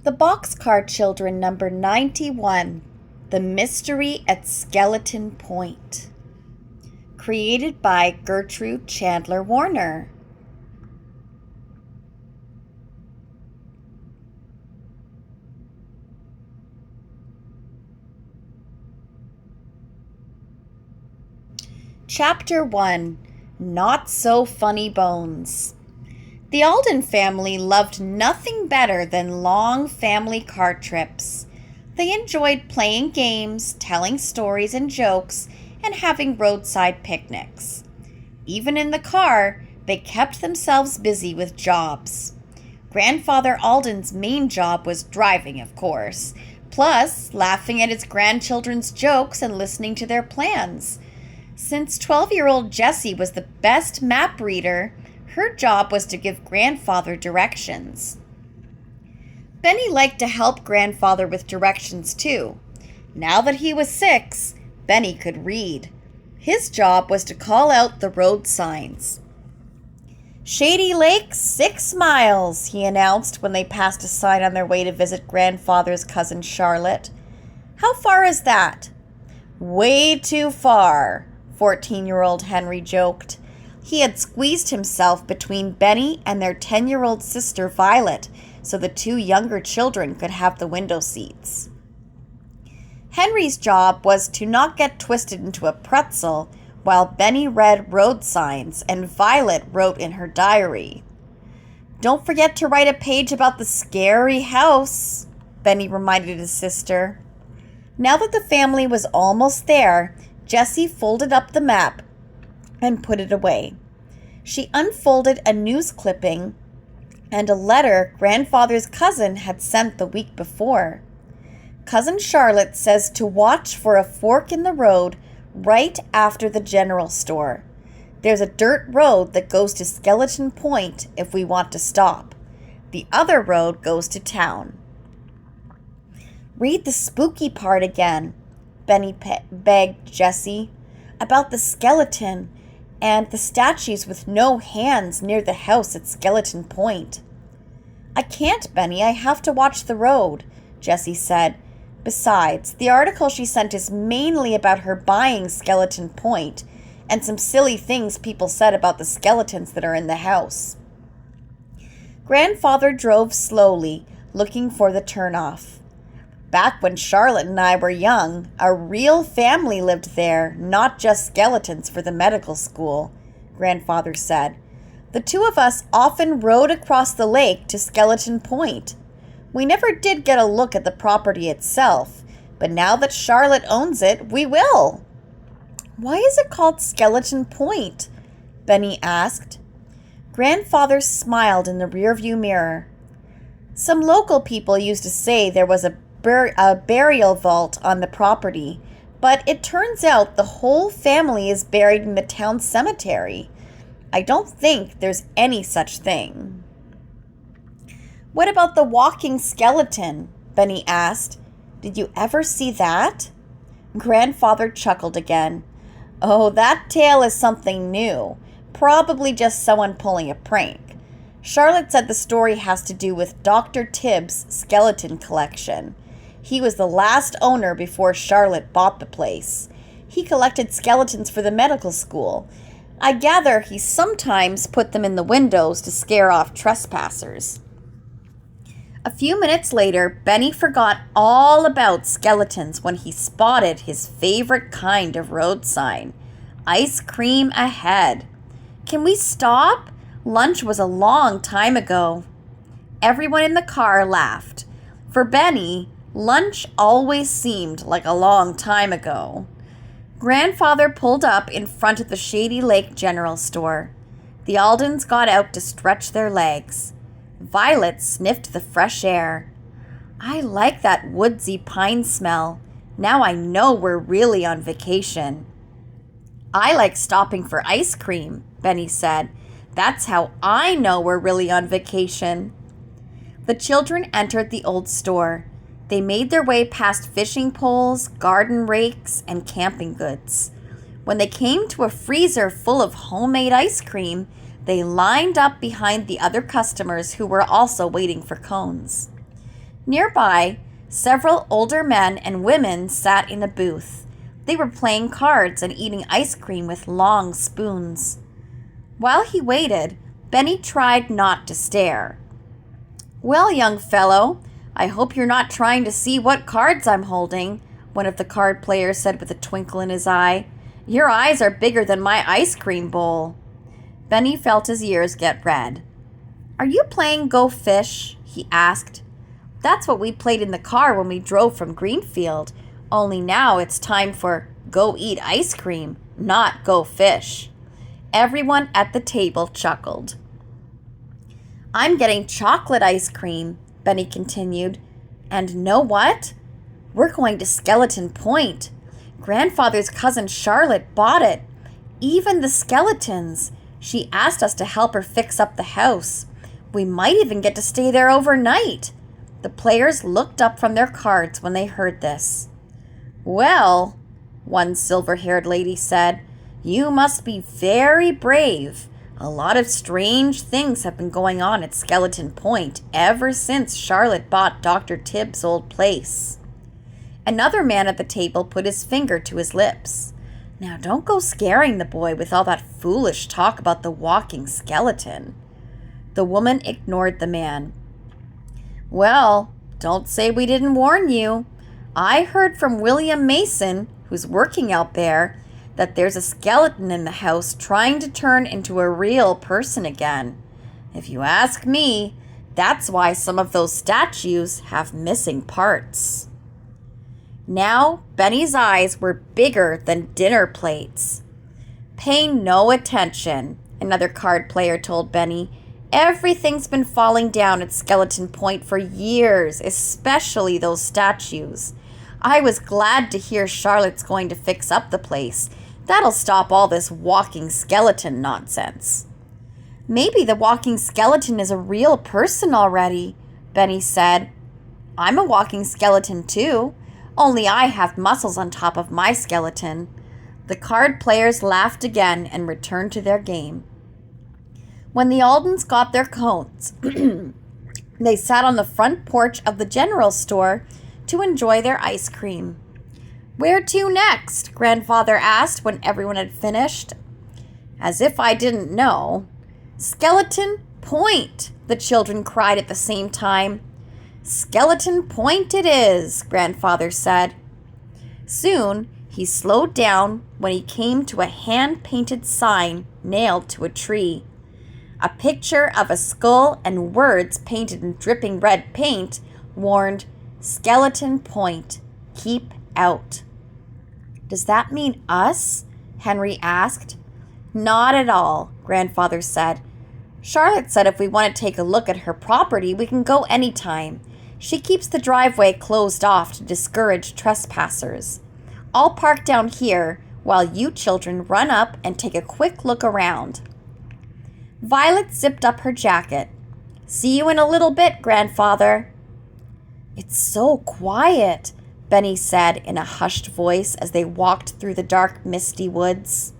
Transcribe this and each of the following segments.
The Boxcar Children, number 91, The Mystery at Skeleton Point. Created by Gertrude Chandler Warner. Chapter 1, Not So Funny Bones. The Alden family loved nothing better than long family car trips. They enjoyed playing games, telling stories and jokes, and having roadside picnics. Even in the car, they kept themselves busy with jobs. Grandfather Alden's main job was driving, of course, plus laughing at his grandchildren's jokes and listening to their plans. Since 12-year-old Jessie was the best map reader, her job was to give Grandfather directions. Benny liked to help Grandfather with directions too. Now that he was 6, Benny could read. His job was to call out the road signs. "Shady Lake, 6 miles," he announced when they passed a sign on their way to visit Grandfather's cousin Charlotte. "How far is that?" "Way too far," 14-year-old Henry joked. He had squeezed himself between Benny and their 10-year-old sister Violet so the 2 younger children could have the window seats. Henry's job was to not get twisted into a pretzel while Benny read road signs and Violet wrote in her diary. "Don't forget to write a page about the scary house," Benny reminded his sister. Now that the family was almost there, Jessie folded up the map and put it away. She unfolded a news clipping and a letter Grandfather's cousin had sent the week before. Cousin Charlotte says to watch for a fork in the road right after the general store. There's a dirt road that goes to Skeleton Point if we want to stop. The other road goes to town. "Read the spooky part again," Benny begged Jessie, "about the skeleton and the statues with no hands near the house at Skeleton Point." "I can't, Benny. I have to watch the road," Jessie said. "Besides, the article she sent is mainly about her buying Skeleton Point and some silly things people said about the skeletons that are in the house." Grandfather drove slowly, looking for the turnoff. "Back when Charlotte and I were young, a real family lived there, not just skeletons for the medical school," Grandfather said. "The 2 of us often rode across the lake to Skeleton Point. We never did get a look at the property itself, but now that Charlotte owns it, we will." "Why is it called Skeleton Point?" Benny asked. Grandfather smiled in the rearview mirror. "Some local people used to say there was a burial vault on the property, but it turns out the whole family is buried in the town cemetery. I don't think there's any such thing." "What about the walking skeleton?" Benny asked. "Did you ever see that?" Grandfather chuckled again. "Oh, that tale is something new. Probably just someone pulling a prank. Charlotte said the story has to do with Dr. Tibbs' skeleton collection. He was the last owner before Charlotte bought the place. He collected skeletons for the medical school. I gather he sometimes put them in the windows to scare off trespassers." A few minutes later, Benny forgot all about skeletons when he spotted his favorite kind of road sign. "Ice cream ahead." "Can we stop? Lunch was a long time ago." Everyone in the car laughed. For Benny, lunch always seemed like a long time ago. Grandfather pulled up in front of the Shady Lake General Store. The Aldens got out to stretch their legs. Violet sniffed the fresh air. "I like that woodsy pine smell. Now I know we're really on vacation." "I like stopping for ice cream," Benny said. "That's how I know we're really on vacation." The children entered the old store. They made their way past fishing poles, garden rakes, and camping goods. When they came to a freezer full of homemade ice cream, they lined up behind the other customers who were also waiting for cones. Nearby, several older men and women sat in a booth. They were playing cards and eating ice cream with long spoons. While he waited, Benny tried not to stare. "Well, young fellow, I hope you're not trying to see what cards I'm holding," one of the card players said with a twinkle in his eye. "Your eyes are bigger than my ice cream bowl." Benny felt his ears get red. "Are you playing Go Fish?" he asked. "That's what we played in the car when we drove from Greenfield, only now it's time for Go Eat Ice Cream, not Go Fish." Everyone at the table chuckled. "I'm getting chocolate ice cream," Benny continued. "And know what? We're going to Skeleton Point. Grandfather's cousin Charlotte bought it. Even the skeletons. She asked us to help her fix up the house. We might even get to stay there overnight." The players looked up from their cards when they heard this. "Well," one silver-haired lady said, "you must be very brave. A lot of strange things have been going on at Skeleton Point ever since Charlotte bought Dr. Tibbs' old place." Another man at the table put his finger to his lips. "Now don't go scaring the boy with all that foolish talk about the walking skeleton." The woman ignored the man. "Well, don't say we didn't warn you. I heard from William Mason, who's working out there, that there's a skeleton in the house trying to turn into a real person again. If you ask me, that's why some of those statues have missing parts." Now Benny's eyes were bigger than dinner plates. "Pay no attention," another card player told Benny. "Everything's been falling down at Skeleton Point for years, especially those statues. I was glad to hear Charlotte's going to fix up the place. That'll stop all this walking skeleton nonsense." "Maybe the walking skeleton is a real person already," Benny said. "I'm a walking skeleton too, only I have muscles on top of my skeleton." The card players laughed again and returned to their game. When the Aldens got their cones, they sat on the front porch of the general store to enjoy their ice cream. "Where to next?" Grandfather asked when everyone had finished. "As if I didn't know." "Skeleton Point!" the children cried at the same time. "Skeleton Point it is," Grandfather said. Soon he slowed down when he came to a hand-painted sign nailed to a tree. A picture of a skull and words painted in dripping red paint warned, "Skeleton Point, keep out." "Does that mean us?" Henry asked. "Not at all," Grandfather said. "Charlotte said if we want to take a look at her property, we can go anytime. She keeps the driveway closed off to discourage trespassers. I'll park down here while you children run up and take a quick look around." Violet zipped up her jacket. "See you in a little bit, Grandfather." "It's so quiet," Benny said in a hushed voice as they walked through the dark, misty woods.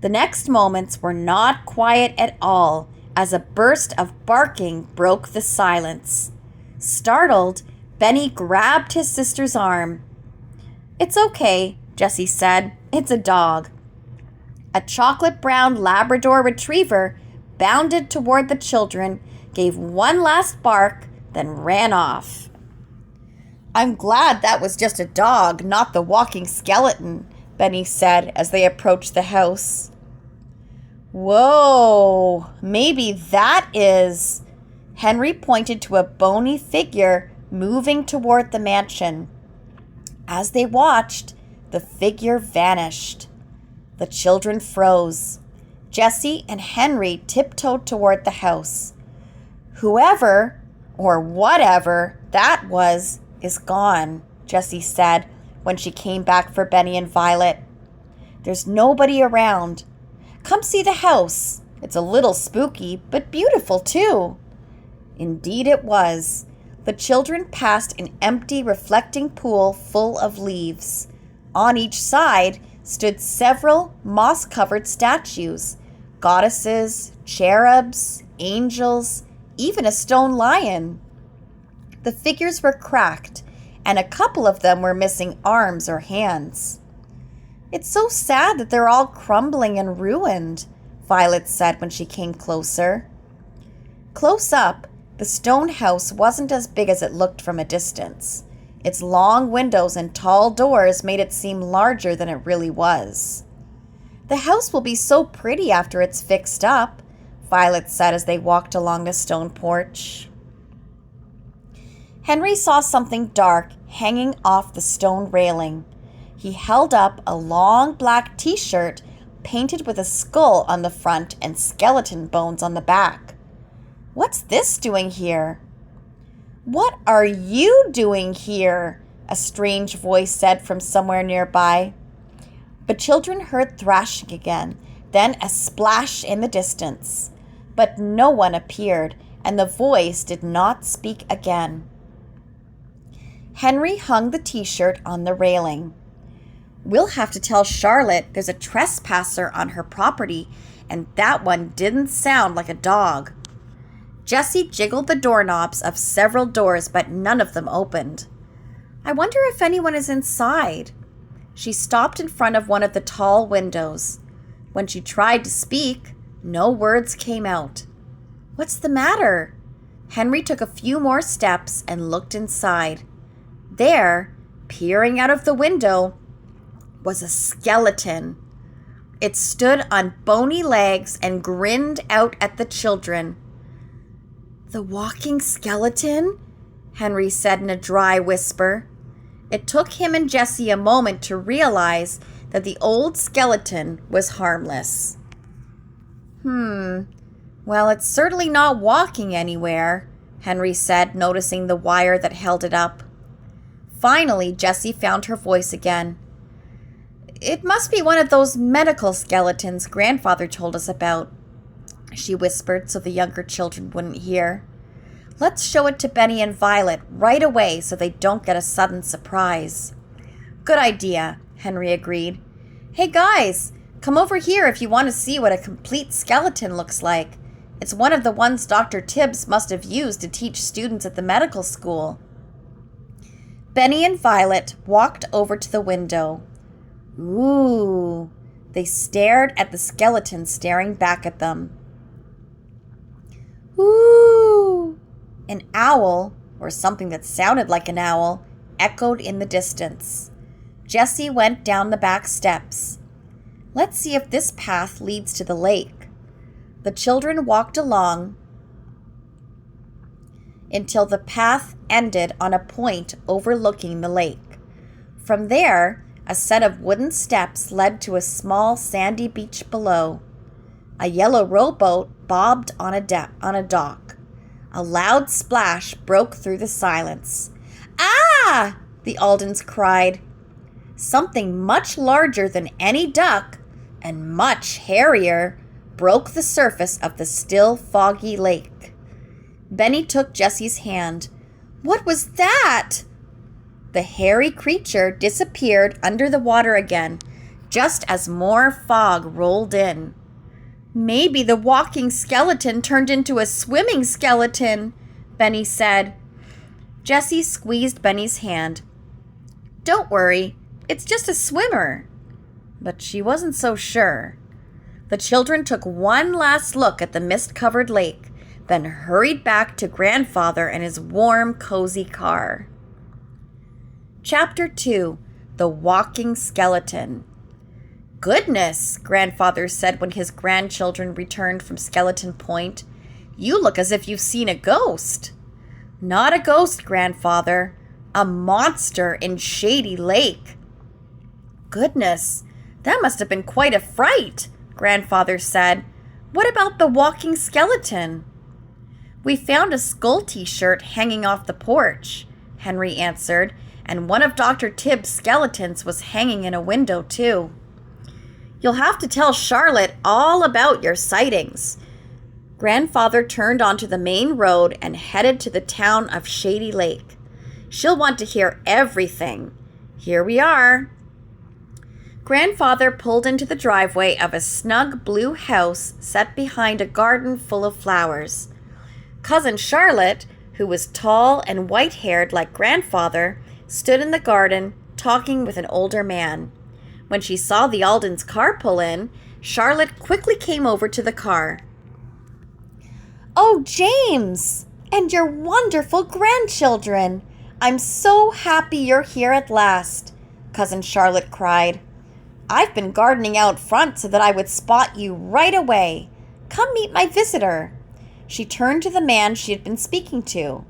The next moments were not quiet at all as a burst of barking broke the silence. Startled, Benny grabbed his sister's arm. "It's okay," Jessie said. "It's a dog." A chocolate-brown Labrador retriever bounded toward the children, gave one last bark, then ran off. "I'm glad that was just a dog, not the walking skeleton," Benny said as they approached the house. "Whoa, maybe that is..." Henry pointed to a bony figure moving toward the mansion. As they watched, the figure vanished. The children froze. Jessie and Henry tiptoed toward the house. "Whoever, or whatever that was, is gone," Jessie said when she came back for Benny and Violet. "There's nobody around. Come see the house. It's a little spooky, but beautiful too." Indeed it was. The children passed an empty, reflecting pool full of leaves. On each side stood several moss-covered statues, goddesses, cherubs, angels, even a stone lion. The figures were cracked, and a couple of them were missing arms or hands. "It's so sad that they're all crumbling and ruined," Violet said when she came closer. Close up, the stone house wasn't as big as it looked from a distance. Its long windows and tall doors made it seem larger than it really was. "The house will be so pretty after it's fixed up," Violet said as they walked along the stone porch. Henry saw something dark hanging off the stone railing. He held up a long black t-shirt painted with a skull on the front and skeleton bones on the back. "What's this doing here?" "What are you doing here?" a strange voice said from somewhere nearby. The children heard thrashing again, then a splash in the distance. But no one appeared, and the voice did not speak again. Henry hung the t-shirt on the railing. "We'll have to tell Charlotte there's a trespasser on her property, and that one didn't sound like a dog." Jessie jiggled the doorknobs of several doors, but none of them opened. "I wonder if anyone is inside." She stopped in front of one of the tall windows. When she tried to speak, no words came out. "What's the matter?" Henry took a few more steps and looked inside. There, peering out of the window, was a skeleton. It stood on bony legs and grinned out at the children. "The walking skeleton?" Henry said in a dry whisper. It took him and Jessie a moment to realize that the old skeleton was harmless. Well, it's certainly not walking anywhere," Henry said, noticing the wire that held it up. Finally, Jessie found her voice again. "It must be one of those medical skeletons Grandfather told us about," she whispered so the younger children wouldn't hear. "Let's show it to Benny and Violet right away so they don't get a sudden surprise." "Good idea," Henry agreed. "Hey guys, come over here if you want to see what a complete skeleton looks like. It's one of the ones Dr. Tibbs must have used to teach students at the medical school." Benny and Violet walked over to the window. Ooh, they stared at the skeleton staring back at them. Ooh, an owl, or something that sounded like an owl, echoed in the distance. Jessie went down the back steps. "Let's see if this path leads to the lake." The children walked along until the path ended on a point overlooking the lake. From there, a set of wooden steps led to a small sandy beach below. A yellow rowboat bobbed on a dock. A loud splash broke through the silence. "Ah!" the Aldens cried. Something much larger than any duck, and much hairier, broke the surface of the still foggy lake. Benny took Jessie's hand. "What was that?" The hairy creature disappeared under the water again, just as more fog rolled in. "Maybe the walking skeleton turned into a swimming skeleton," Benny said. Jessie squeezed Benny's hand. "Don't worry, it's just a swimmer." But she wasn't so sure. The children took one last look at the mist-covered lake, then hurried back to Grandfather and his warm, cozy car. Chapter 2, The Walking Skeleton. "Goodness," Grandfather said when his grandchildren returned from Skeleton Point. "You look as if you've seen a ghost." "Not a ghost, Grandfather. A monster in Shady Lake." "Goodness, that must have been quite a fright," Grandfather said. "What about the walking skeleton?" "We found a skull t-shirt hanging off the porch," Henry answered, "and one of Dr. Tibbs' skeletons was hanging in a window, too." "You'll have to tell Charlotte all about your sightings." Grandfather turned onto the main road and headed to the town of Shady Lake. "She'll want to hear everything. Here we are." Grandfather pulled into the driveway of a snug blue house set behind a garden full of flowers. Cousin Charlotte, who was tall and white-haired like grandfather, stood in the garden talking with an older man. When she saw the Aldens' car pull in, Charlotte quickly came over to the car. "Oh, James! And your wonderful grandchildren! I'm so happy you're here at last," Cousin Charlotte cried. "I've been gardening out front so that I would spot you right away. Come meet my visitor." She turned to the man she had been speaking to.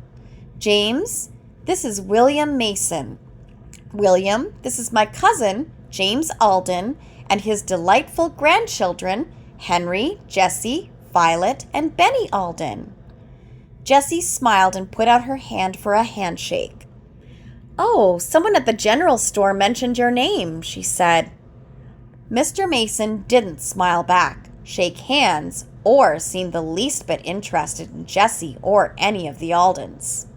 "James, this is William Mason. William, this is my cousin, James Alden, and his delightful grandchildren, Henry, Jessie, Violet, and Benny Alden." Jessie smiled and put out her hand for a handshake. "Oh, someone at the general store mentioned your name," she said. Mr. Mason didn't smile back, shake hands, or seem the least bit interested in Jessie or any of the Aldens.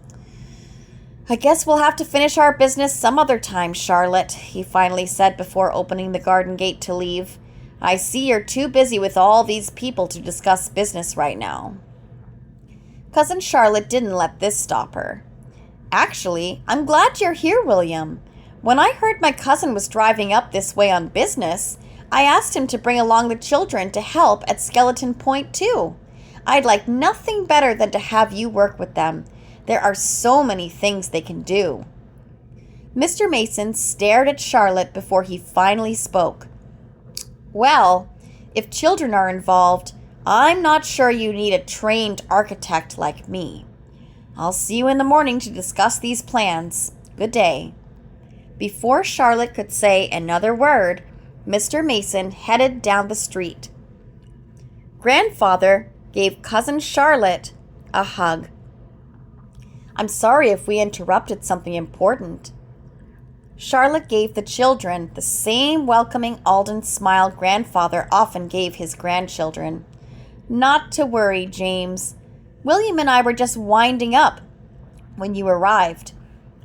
"I guess we'll have to finish our business some other time, Charlotte," he finally said before opening the garden gate to leave. "I see you're too busy with all these people to discuss business right now." Cousin Charlotte didn't let this stop her. "Actually, I'm glad you're here, William. When I heard my cousin was driving up this way on business, I asked him to bring along the children to help at Skeleton Point, too. I'd like nothing better than to have you work with them. There are so many things they can do." Mr. Mason stared at Charlotte before he finally spoke. "Well, if children are involved, I'm not sure you need a trained architect like me. I'll see you in the morning to discuss these plans. Good day." Before Charlotte could say another word, Mr. Mason headed down the street. Grandfather gave Cousin Charlotte a hug. "I'm sorry if we interrupted something important." Charlotte gave the children the same welcoming Alden smile grandfather often gave his grandchildren. "Not to worry, James. William and I were just winding up when you arrived.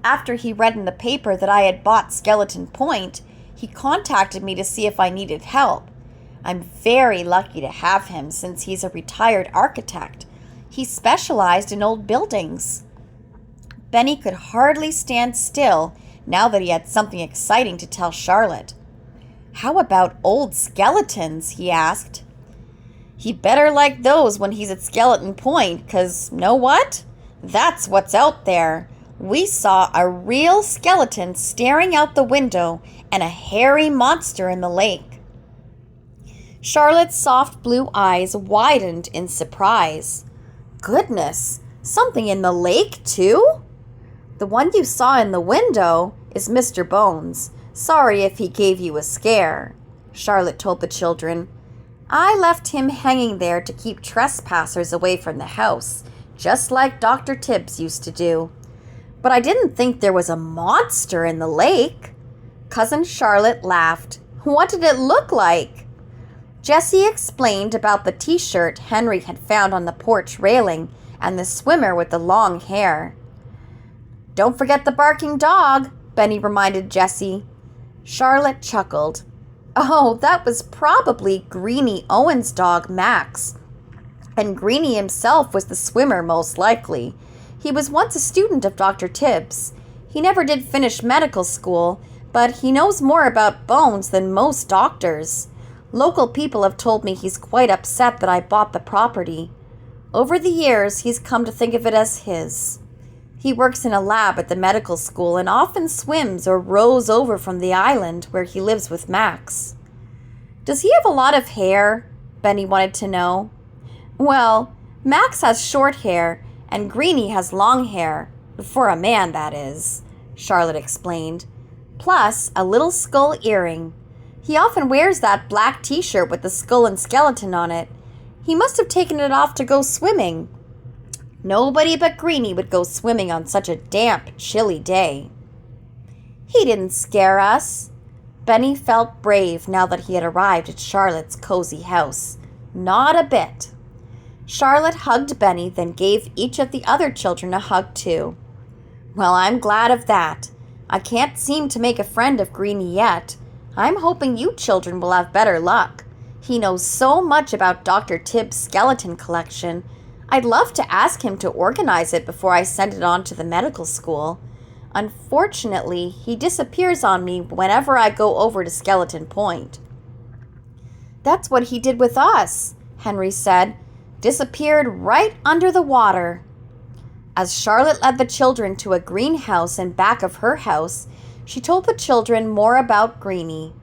After he read in the paper that I had bought Skeleton Point, he contacted me to see if I needed help. I'm very lucky to have him since he's a retired architect. He specialized in old buildings." Benny could hardly stand still now that he had something exciting to tell Charlotte. "How about old skeletons?" he asked. "He better like those when he's at Skeleton Point, 'cause know what? That's what's out there. We saw a real skeleton staring out the window and a hairy monster in the lake." Charlotte's soft blue eyes widened in surprise. "Goodness, something in the lake, too?" "The one you saw in the window is Mr. Bones. Sorry if he gave you a scare," Charlotte told the children. "I left him hanging there to keep trespassers away from the house, just like Dr. Tibbs used to do. But I didn't think there was a monster in the lake." Cousin Charlotte laughed. "What did it look like?" Jessie explained about the t-shirt Henry had found on the porch railing and the swimmer with the long hair. "Don't forget the barking dog," Benny reminded Jessie. Charlotte chuckled. "Oh, that was probably Greenie Owen's dog, Max. And Greenie himself was the swimmer, most likely. He was once a student of Dr. Tibbs. He never did finish medical school, but he knows more about bones than most doctors. Local people have told me he's quite upset that I bought the property. Over the years, he's come to think of it as his. He works in a lab at the medical school and often swims or rows over from the island where he lives with Max." "Does he have a lot of hair?" Benny wanted to know. "Well, Max has short hair and Greenie has long hair, for a man, that is," Charlotte explained. "Plus a little skull earring. He often wears that black t-shirt with the skull and skeleton on it. He must have taken it off to go swimming. Nobody but Greenie would go swimming on such a damp, chilly day." "He didn't scare us." Benny felt brave now that he had arrived at Charlotte's cozy house. Not a bit. Charlotte hugged Benny, then gave each of the other children a hug too. "Well, I'm glad of that. I can't seem to make a friend of Greenie yet. I'm hoping you children will have better luck. He knows so much about Dr. Tibbs' skeleton collection. I'd love to ask him to organize it before I send it on to the medical school. Unfortunately, he disappears on me whenever I go over to Skeleton Point." "That's what he did with us," Henry said. "Disappeared right under the water." As Charlotte led the children to a greenhouse in back of her house, she told the children more about Greenie.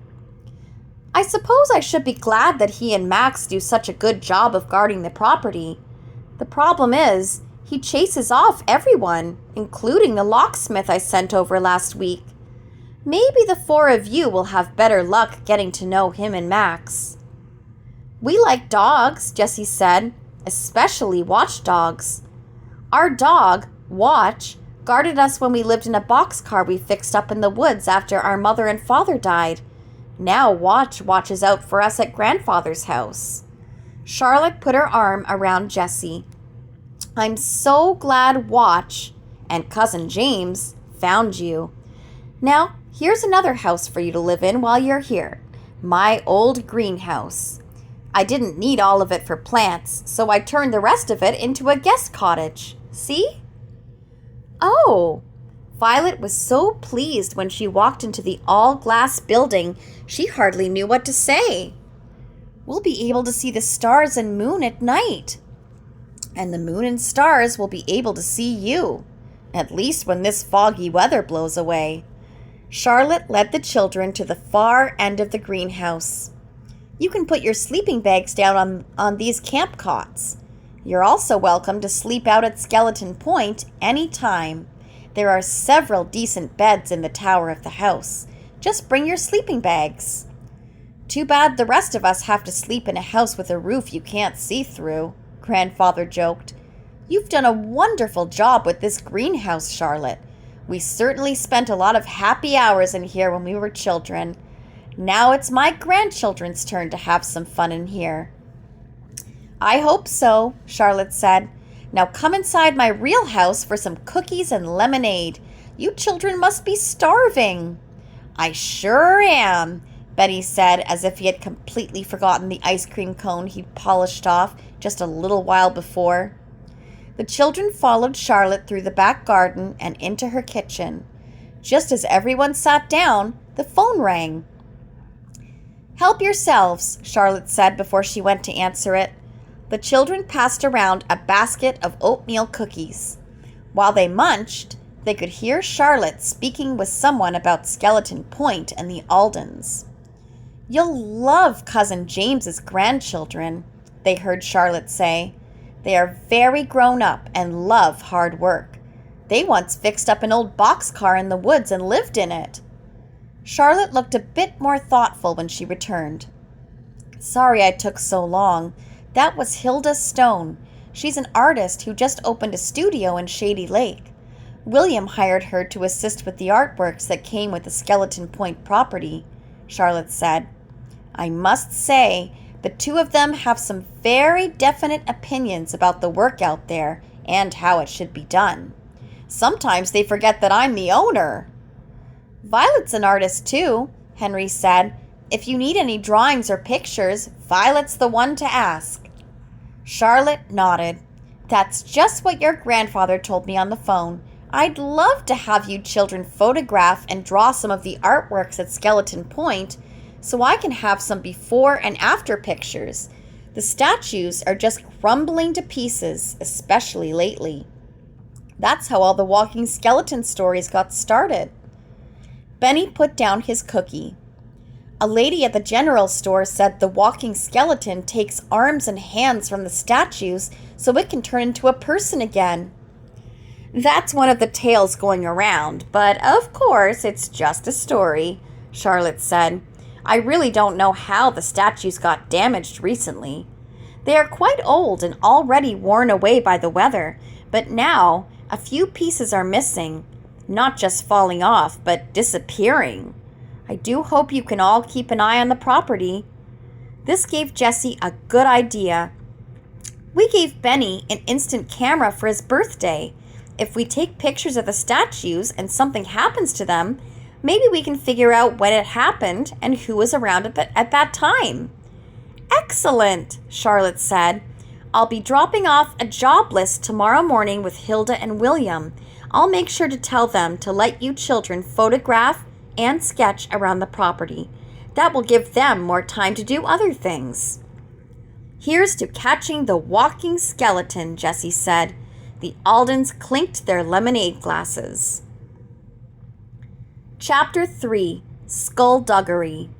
"I suppose I should be glad that he and Max do such a good job of guarding the property. The problem is, he chases off everyone, including the locksmith I sent over last week. Maybe the four of you will have better luck getting to know him and Max." "We like dogs," Jessie said, "especially watchdogs. Our dog, Watch, guarded us when we lived in a boxcar we fixed up in the woods after our mother and father died. Now Watch watches out for us at Grandfather's house." Charlotte put her arm around Jessie. "I'm so glad Watch and Cousin James found you. Now, here's another house for you to live in while you're here. My old greenhouse. I didn't need all of it for plants, so I turned the rest of it into a guest cottage. See?" "Oh!" Violet was so pleased when she walked into the all-glass building, she hardly knew what to say. "We'll be able to see the stars and moon at night. And the moon and stars will be able to see you, at least when this foggy weather blows away." Charlotte led the children to the far end of the greenhouse. "You can put your sleeping bags down on these camp cots. You're also welcome to sleep out at Skeleton Point any time. There are several decent beds in the tower of the house. Just bring your sleeping bags." "Too bad the rest of us have to sleep in a house with a roof you can't see through," Grandfather joked. "You've done a wonderful job with this greenhouse, Charlotte. We certainly spent a lot of happy hours in here when we were children. Now it's my grandchildren's turn to have some fun in here." "I hope so," Charlotte said. "Now come inside my real house for some cookies and lemonade. You children must be starving." "I sure am," Betty said, as if he had completely forgotten the ice cream cone he'd polished off just a little while before. The children followed Charlotte through the back garden and into her kitchen. Just as everyone sat down, the phone rang. "Help yourselves," Charlotte said before she went to answer it. The children passed around a basket of oatmeal cookies. While they munched, they could hear Charlotte speaking with someone about Skeleton Point and the Aldens. "You'll love Cousin James's grandchildren," they heard Charlotte say. "They are very grown up and love hard work. They once fixed up an old boxcar in the woods and lived in it." Charlotte looked a bit more thoughtful when she returned. "Sorry I took so long. That was Hilda Stone. She's an artist who just opened a studio in Shady Lake. William hired her to assist with the artworks that came with the Skeleton Point property," Charlotte said. "I must say, the two of them have some very definite opinions about the work out there and how it should be done. Sometimes they forget that I'm the owner." "Violet's an artist too," Henry said. "If you need any drawings or pictures, Violet's the one to ask." Charlotte nodded. "That's just what your grandfather told me on the phone. I'd love to have you children photograph and draw some of the artworks at Skeleton Point so I can have some before and after pictures. The statues are just crumbling to pieces, especially lately. That's how all the walking skeleton stories got started." Benny put down his cookie. "A lady at the general store said the walking skeleton takes arms and hands from the statues so it can turn into a person again." "That's one of the tales going around, but of course it's just a story," Charlotte said. "I really don't know how the statues got damaged recently. They are quite old and already worn away by the weather, but now a few pieces are missing, not just falling off, but disappearing. I do hope you can all keep an eye on the property." This gave Jessie a good idea. "We gave Benny an instant camera for his birthday. If we take pictures of the statues and something happens to them, maybe we can figure out when it happened and who was around at that time." "Excellent," Charlotte said. I'll be dropping off a job list tomorrow morning with Hilda and William. I'll make sure to tell them to let you children photograph and sketch around the property. That will give them more time to do other things." "Here's to catching the walking skeleton," Jessie said. The Aldens clinked their lemonade glasses. Chapter 3. Skullduggery.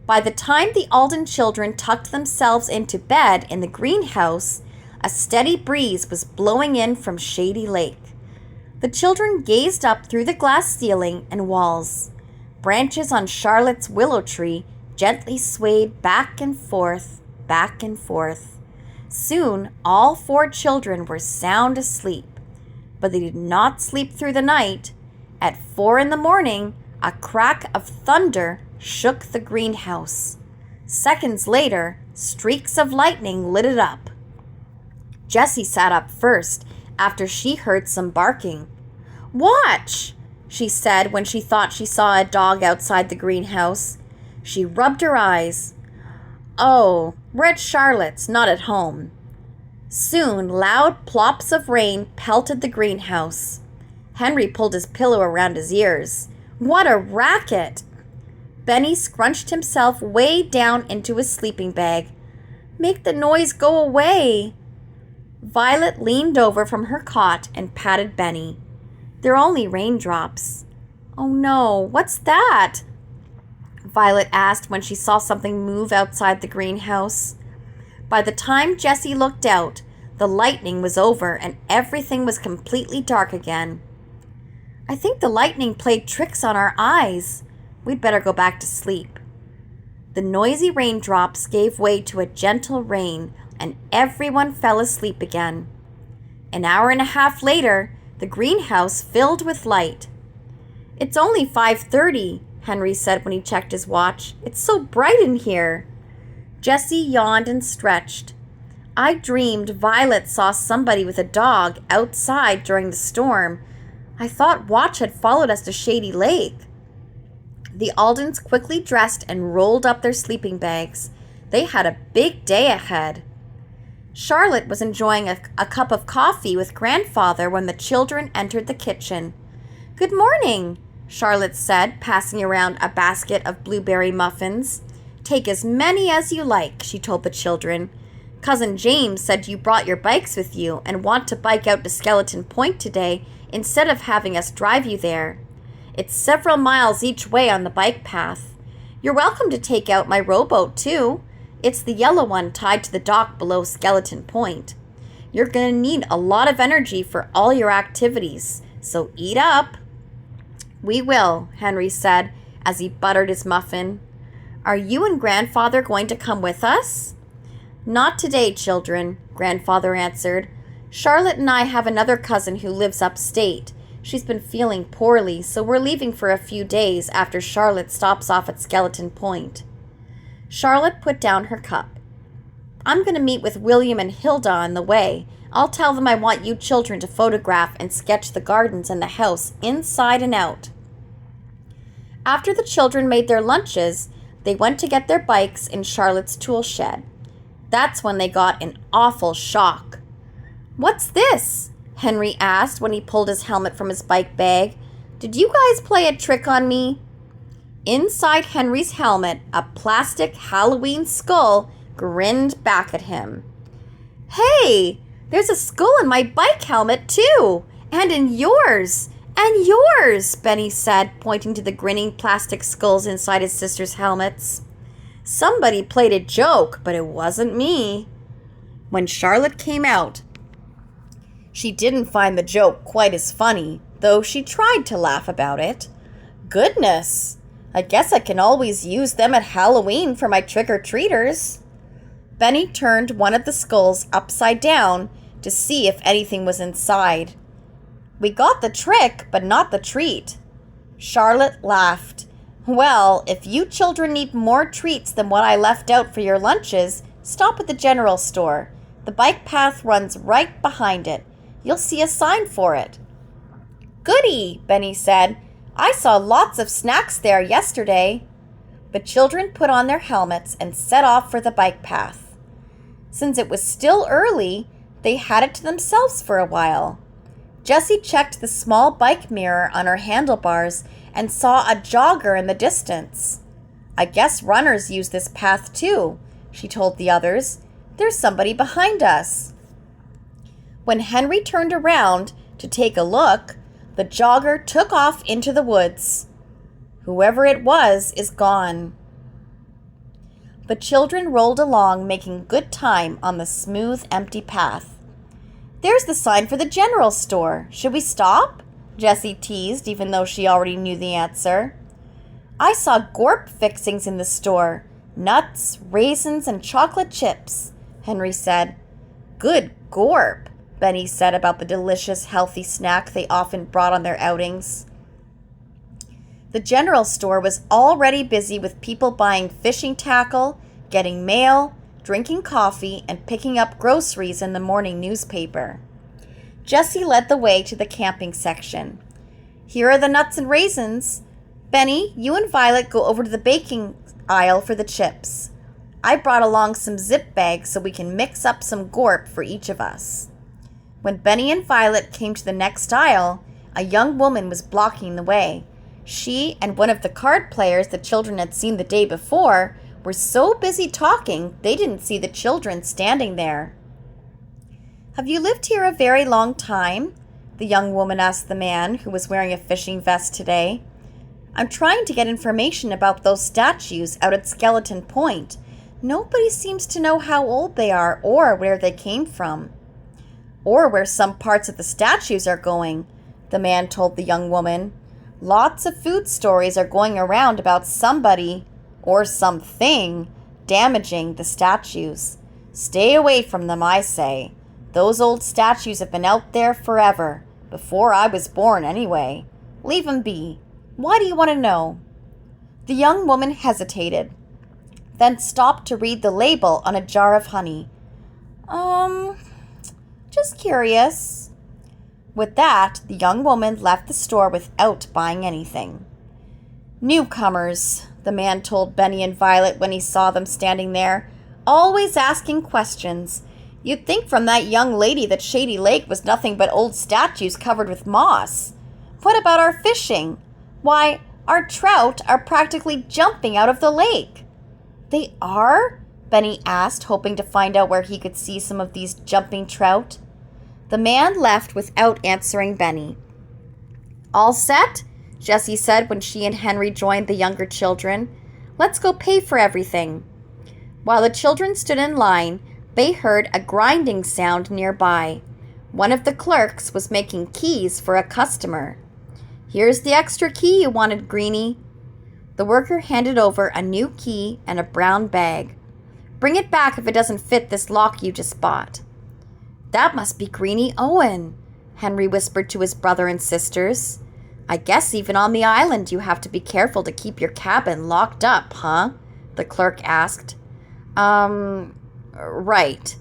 By the time the Alden children tucked themselves into bed in the greenhouse, a steady breeze was blowing in from Shady Lake. The children gazed up through the glass ceiling and walls. Branches on Charlotte's willow tree gently swayed back and forth, back and forth. Soon all 4 children were sound asleep, but they did not sleep through the night. At 4 in the morning, a crack of thunder shook the greenhouse. Seconds later, streaks of lightning lit it up. Jessie sat up first after she heard some barking. "Watch!" she said when she thought she saw a dog outside the greenhouse. She rubbed her eyes. "Oh, we're at Charlotte's, not at home." Soon, loud plops of rain pelted the greenhouse. Henry pulled his pillow around his ears. What a racket! Benny scrunched himself way down into his sleeping bag. "Make the noise go away." Violet leaned over from her cot and patted Benny. "They're only raindrops." "Oh no, what's that?" Violet asked when she saw something move outside the greenhouse. By the time Jessie looked out, the lightning was over and everything was completely dark again. "I think the lightning played tricks on our eyes. We'd better go back to sleep." The noisy raindrops gave way to a gentle rain, and everyone fell asleep again. An hour and a half later, the greenhouse filled with light. "It's only 5:30, Henry said when he checked his watch. "It's so bright in here." Jessie yawned and stretched. "I dreamed Violet saw somebody with a dog outside during the storm. I thought Watch had followed us to Shady Lake." The Aldens quickly dressed and rolled up their sleeping bags. They had a big day ahead. Charlotte was enjoying a cup of coffee with Grandfather when the children entered the kitchen. "Good morning," Charlotte said, passing around a basket of blueberry muffins. "Take as many as you like," she told the children. "Cousin James said you brought your bikes with you and want to bike out to Skeleton Point today instead of having us drive you there. It's several miles each way on the bike path. You're welcome to take out my rowboat, too. It's the yellow one tied to the dock below Skeleton Point. You're going to need a lot of energy for all your activities, so eat up." "We will," Henry said as he buttered his muffin. "Are you and Grandfather going to come with us?" "Not today, children," Grandfather answered. "Charlotte and I have another cousin who lives upstate. She's been feeling poorly, so we're leaving for a few days after Charlotte stops off at Skeleton Point." Charlotte put down her cup. "I'm going to meet with William and Hilda on the way. I'll tell them I want you children to photograph and sketch the gardens and the house inside and out." After the children made their lunches, they went to get their bikes in Charlotte's tool shed. That's when they got an awful shock. "What's this?" Henry asked when he pulled his helmet from his bike bag. "Did you guys play a trick on me?" Inside Henry's helmet, a plastic Halloween skull grinned back at him. "Hey, there's a skull in my bike helmet too, and in yours, and yours," Benny said, pointing to the grinning plastic skulls inside his sister's helmets. "Somebody played a joke, but it wasn't me." When Charlotte came out, she didn't find the joke quite as funny, though she tried to laugh about it. "Goodness, I guess I can always use them at Halloween for my trick-or-treaters." Benny turned one of the skulls upside down to see if anything was inside. "We got the trick, but not the treat." Charlotte laughed. "Well, if you children need more treats than what I left out for your lunches, stop at the general store. The bike path runs right behind it. You'll see a sign for it." "Goody," Benny said. "I saw lots of snacks there yesterday." The children put on their helmets and set off for the bike path. Since it was still early, they had it to themselves for a while. Jessie checked the small bike mirror on her handlebars and saw a jogger in the distance. "I guess runners use this path too," she told the others. "There's somebody behind us." When Henry turned around to take a look, the jogger took off into the woods. Whoever it was is gone. The children rolled along, making good time on the smooth, empty path. "There's the sign for the general store. Should we stop?" Jessie teased, even though she already knew the answer. "I saw gorp fixings in the store. Nuts, raisins, and chocolate chips," Henry said. "Good gorp," Benny said about the delicious, healthy snack they often brought on their outings. The general store was already busy with people buying fishing tackle, getting mail, drinking coffee, and picking up groceries in the morning newspaper. Jessie led the way to the camping section. "Here are the nuts and raisins. Benny, you and Violet go over to the baking aisle for the chips. I brought along some zip bags so we can mix up some gorp for each of us." When Benny and Violet came to the next aisle, a young woman was blocking the way. She and one of the card players the children had seen the day before were so busy talking they didn't see the children standing there. "Have you lived here a very long time?" the young woman asked the man, who was wearing a fishing vest today. "I'm trying to get information about those statues out at Skeleton Point. Nobody seems to know how old they are or where they came from." "Or where some parts of the statues are going," the man told the young woman. "Lots of food stories are going around about somebody or something damaging the statues. Stay away from them, I say. Those old statues have been out there forever, before I was born anyway. Leave 'em be. Why do you want to know?" The young woman hesitated, then stopped to read the label on a jar of honey. Just curious." With that, the young woman left the store without buying anything. "Newcomers," the man told Benny and Violet when he saw them standing there, "always asking questions. You'd think from that young lady that Shady Lake was nothing but old statues covered with moss. What about our fishing? Why, our trout are practically jumping out of the lake." "They are?" Benny asked, hoping to find out where he could see some of these jumping trout. The man left without answering Benny. "All set?" Jessie said when she and Henry joined the younger children. "Let's go pay for everything." While the children stood in line, they heard a grinding sound nearby. One of the clerks was making keys for a customer. "Here's the extra key you wanted, Greenie." The worker handed over a new key and a brown bag. "Bring it back if it doesn't fit this lock you just bought." "That must be Greenie Owen," Henry whispered to his brother and sisters. "I guess even on the island you have to be careful to keep your cabin locked up, huh?" the clerk asked. Right."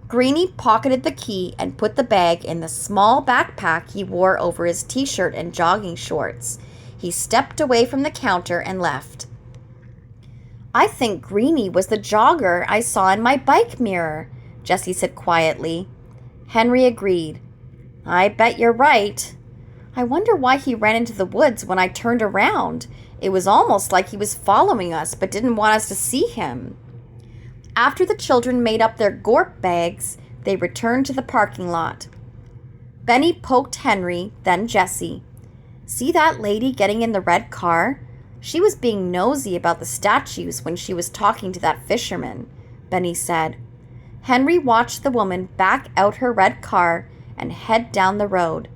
Greenie pocketed the key and put the bag in the small backpack he wore over his t-shirt and jogging shorts. He stepped away from the counter and left. "I think Greenie was the jogger I saw in my bike mirror," Jessie said quietly. Henry agreed. "I bet you're right. I wonder why he ran into the woods when I turned around. It was almost like he was following us but didn't want us to see him." After the children made up their gorp bags, they returned to the parking lot. Benny poked Henry, then Jessie. "See that lady getting in the red car? She was being nosy about the statues when she was talking to that fisherman," Benny said. Henry watched the woman back out her red car and head down the road.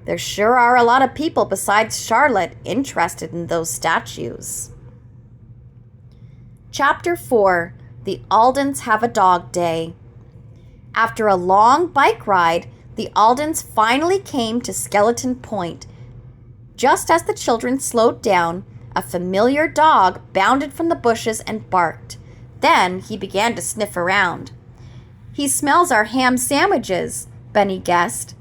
There sure are a lot of people besides Charlotte interested in those statues. Chapter 4. The Aldens Have a Dog Day. After a long bike ride, the Aldens finally came to Skeleton Point. Just as the children slowed down, a familiar dog bounded from the bushes and barked. Then he began to sniff around. "He smells our ham sandwiches," Benny guessed.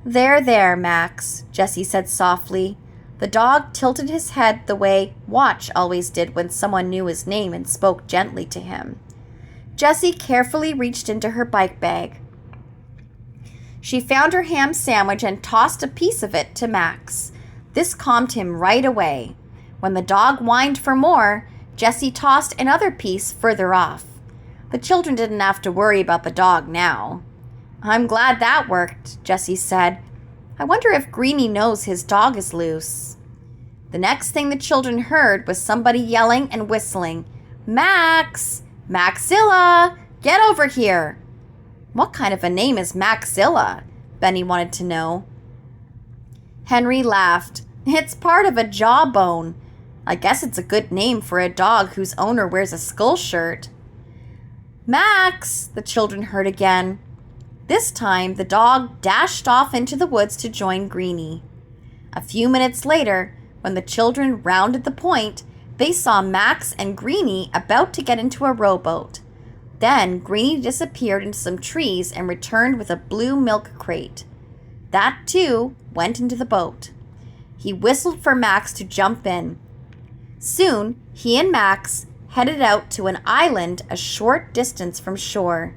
There, Max," Jessie said softly. The dog tilted his head the way Watch always did when someone knew his name and spoke gently to him. Jessie carefully reached into her bike bag. She found her ham sandwich and tossed a piece of it to Max. This calmed him right away. When the dog whined for more, Jessie tossed another piece further off. The children didn't have to worry about the dog now. "I'm glad that worked," Jessie said. "I wonder if Greenie knows his dog is loose." The next thing the children heard was somebody yelling and whistling, "Max! Maxilla! Get over here!" "What kind of a name is Maxilla?" Benny wanted to know. Henry laughed. "It's part of a jawbone. I guess it's a good name for a dog whose owner wears a skull shirt." "Max!" the children heard again. This time, the dog dashed off into the woods to join Greenie. A few minutes later, when the children rounded the point, they saw Max and Greenie about to get into a rowboat. Then Greenie disappeared into some trees and returned with a blue milk crate. That, too, went into the boat. He whistled for Max to jump in. Soon, he and Max headed out to an island a short distance from shore.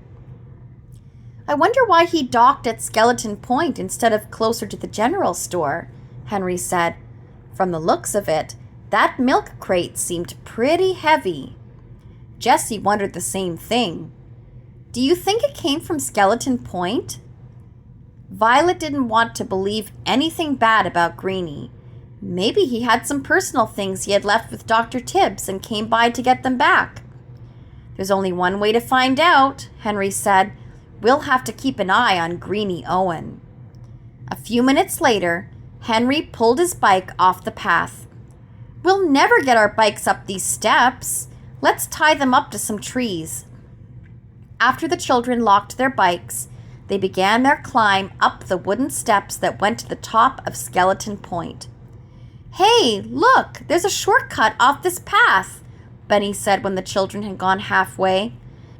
"I wonder why he docked at Skeleton Point instead of closer to the general store," Henry said. From the looks of it, that milk crate seemed pretty heavy. Jessie wondered the same thing. "Do you think it came from Skeleton Point?" Violet didn't want to believe anything bad about Greenie. Maybe he had some personal things he had left with Dr. Tibbs and came by to get them back. "There's only one way to find out," Henry said. "We'll have to keep an eye on Greenie Owen." A few minutes later, Henry pulled his bike off the path. "We'll never get our bikes up these steps. Let's tie them up to some trees." After the children locked their bikes, they began their climb up the wooden steps that went to the top of Skeleton Point. "Hey, look, there's a shortcut off this path," Benny said when the children had gone halfway.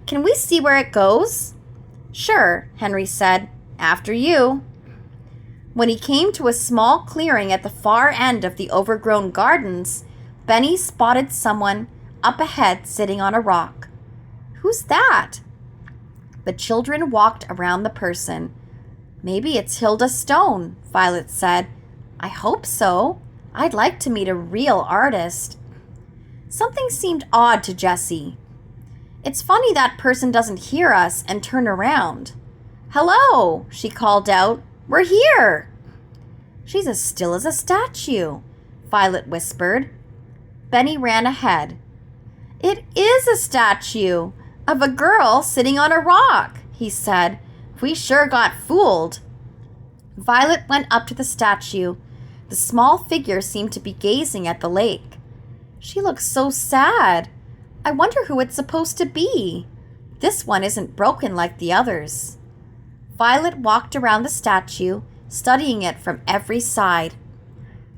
"Can we see where it goes?" "Sure," Henry said. "After you." When he came to a small clearing at the far end of the overgrown gardens, Benny spotted someone up ahead sitting on a rock. "Who's that?" The children walked around the person. "Maybe it's Hilda Stone," Violet said. "I hope so. I'd like to meet a real artist." Something seemed odd to Jessie. "It's funny that person doesn't hear us and turn around." "Hello," she called out. "We're here." "She's as still as a statue," Violet whispered. Benny ran ahead. "It is a statue of a girl sitting on a rock," he said. "We sure got fooled." Violet went up to the statue. The small figure seemed to be gazing at the lake. "She looks so sad. I wonder who it's supposed to be. This one isn't broken like the others." Violet walked around the statue, studying it from every side.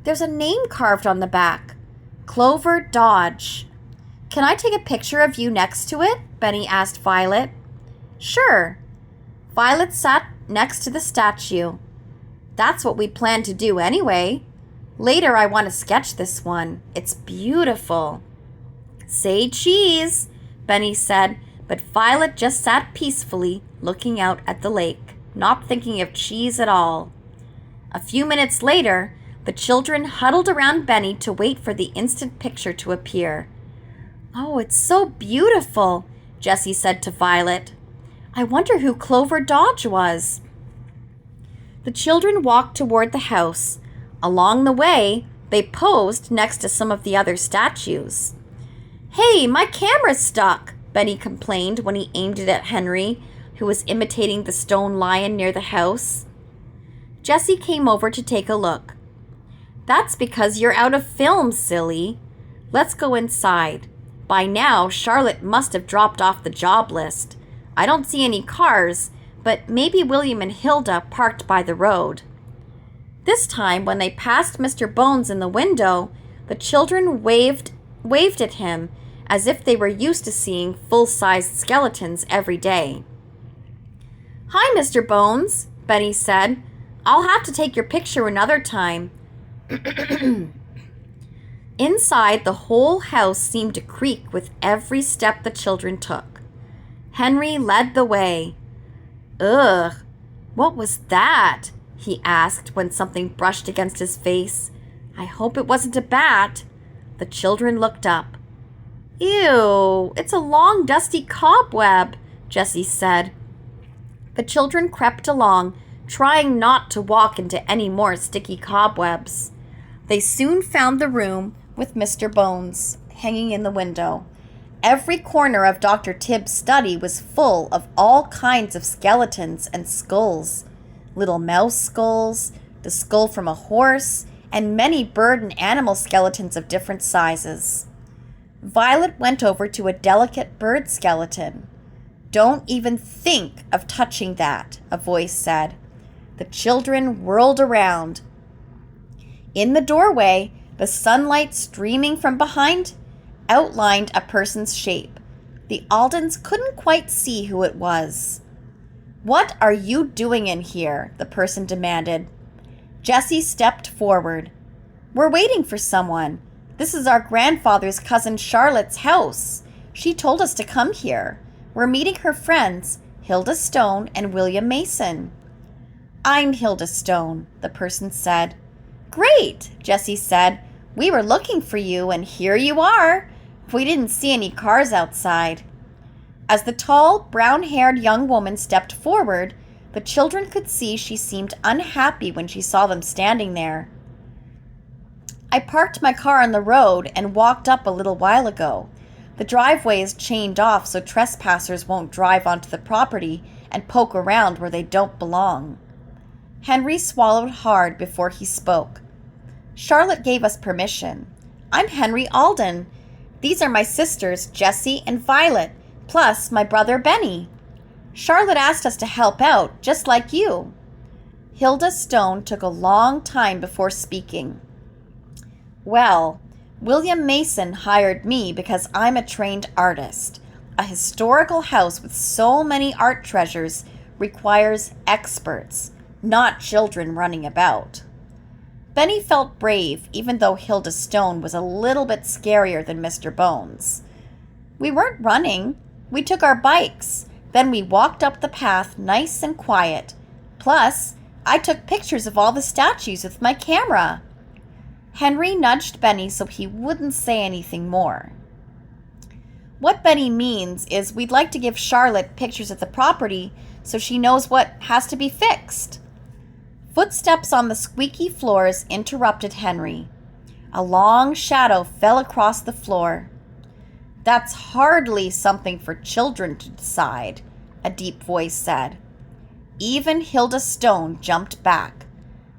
"There's a name carved on the back. Clover Dodge." "Can I take a picture of you next to it?" Benny asked Violet. "Sure." Violet sat next to the statue. "That's what we planned to do anyway. Later I want to sketch this one. It's beautiful." "Say cheese," Benny said, but Violet just sat peacefully looking out at the lake, not thinking of cheese at all. A few minutes later, the children huddled around Benny to wait for the instant picture to appear. "Oh, it's so beautiful," Jessie said to Violet. "I wonder who Clover Dodge was." The children walked toward the house. Along the way, they posed next to some of the other statues. "Hey, my camera's stuck," Benny complained when he aimed it at Henry, who was imitating the stone lion near the house. Jessie came over to take a look. "That's because you're out of film, silly. Let's go inside. By now, Charlotte must have dropped off the job list. I don't see any cars, but maybe William and Hilda parked by the road." This time, when they passed Mr. Bones in the window, the children waved at him as if they were used to seeing full-sized skeletons every day. "Hi, Mr. Bones," Benny said. "I'll have to take your picture another time." Inside, the whole house seemed to creak with every step the children took. Henry led the way. Ugh, what was that? He asked when something brushed against his face. I hope it wasn't a bat. The children looked up. Ew, it's a long, dusty cobweb, Jessie said. The children crept along, trying not to walk into any more sticky cobwebs. They soon found the room with Mr. Bones hanging in the window. Every corner of Dr. Tibbs' study was full of all kinds of skeletons and skulls. Little mouse skulls, the skull from a horse, and many bird and animal skeletons of different sizes. Violet went over to a delicate bird skeleton. Don't even think of touching that, a voice said. The children whirled around. In the doorway, the sunlight streaming from behind outlined a person's shape. The Aldens couldn't quite see who it was. What are you doing in here? The person demanded. Jessie stepped forward. We're waiting for someone. This is our grandfather's cousin Charlotte's house. She told us to come here. We're meeting her friends, Hilda Stone and William Mason. I'm Hilda Stone, the person said. Great, Jessie said. We were looking for you, and here you are. We didn't see any cars outside. As the tall, brown-haired young woman stepped forward, the children could see she seemed unhappy when she saw them standing there. I parked my car on the road and walked up a little while ago. The driveway is chained off so trespassers won't drive onto the property and poke around where they don't belong. Henry swallowed hard before he spoke. Charlotte gave us permission. I'm Henry Alden. These are my sisters, Jessie and Violet, plus my brother Benny. Charlotte asked us to help out, just like you. Hilda Stone took a long time before speaking. Well, William Mason hired me because I'm a trained artist. A historical house with so many art treasures requires experts, not children running about. Benny felt brave, even though Hilda Stone was a little bit scarier than Mr. Bones. We weren't running. We took our bikes. Then we walked up the path nice and quiet. Plus, I took pictures of all the statues with my camera. Henry nudged Benny so he wouldn't say anything more. What Benny means is we'd like to give Charlotte pictures of the property so she knows what has to be fixed. Footsteps on the squeaky floors interrupted Henry. A long shadow fell across the floor. That's hardly something for children to decide, a deep voice said. Even Hilda Stone jumped back.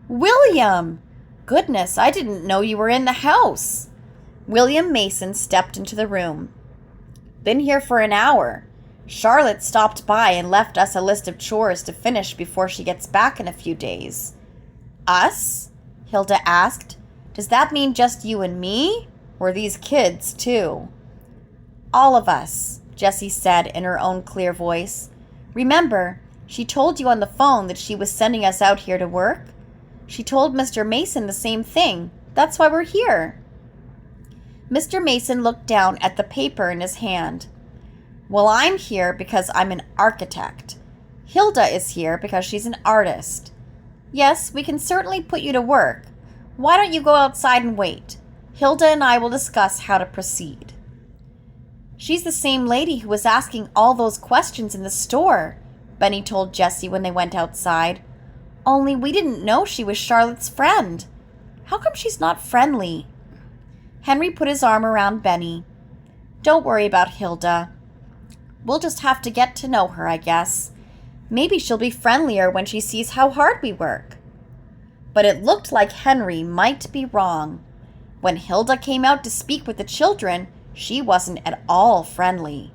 William! Goodness, I didn't know you were in the house. William Mason stepped into the room. Been here for an hour. Charlotte stopped by and left us a list of chores to finish before she gets back in a few days. Us? Hilda asked. Does that mean just you and me? Or these kids, too? All of us, Jessie said in her own clear voice. Remember, she told you on the phone that she was sending us out here to work? She told Mr. Mason the same thing. That's why we're here. Mr. Mason looked down at the paper in his hand. Well, I'm here because I'm an architect. Hilda is here because she's an artist. Yes, we can certainly put you to work. Why don't you go outside and wait? Hilda and I will discuss how to proceed. She's the same lady who was asking all those questions in the store, Benny told Jessie when they went outside. Only we didn't know she was Charlotte's friend. How come she's not friendly? Henry put his arm around Benny. Don't worry about Hilda. We'll just have to get to know her, I guess. Maybe she'll be friendlier when she sees how hard we work. But it looked like Henry might be wrong. When Hilda came out to speak with the children, she wasn't at all friendly.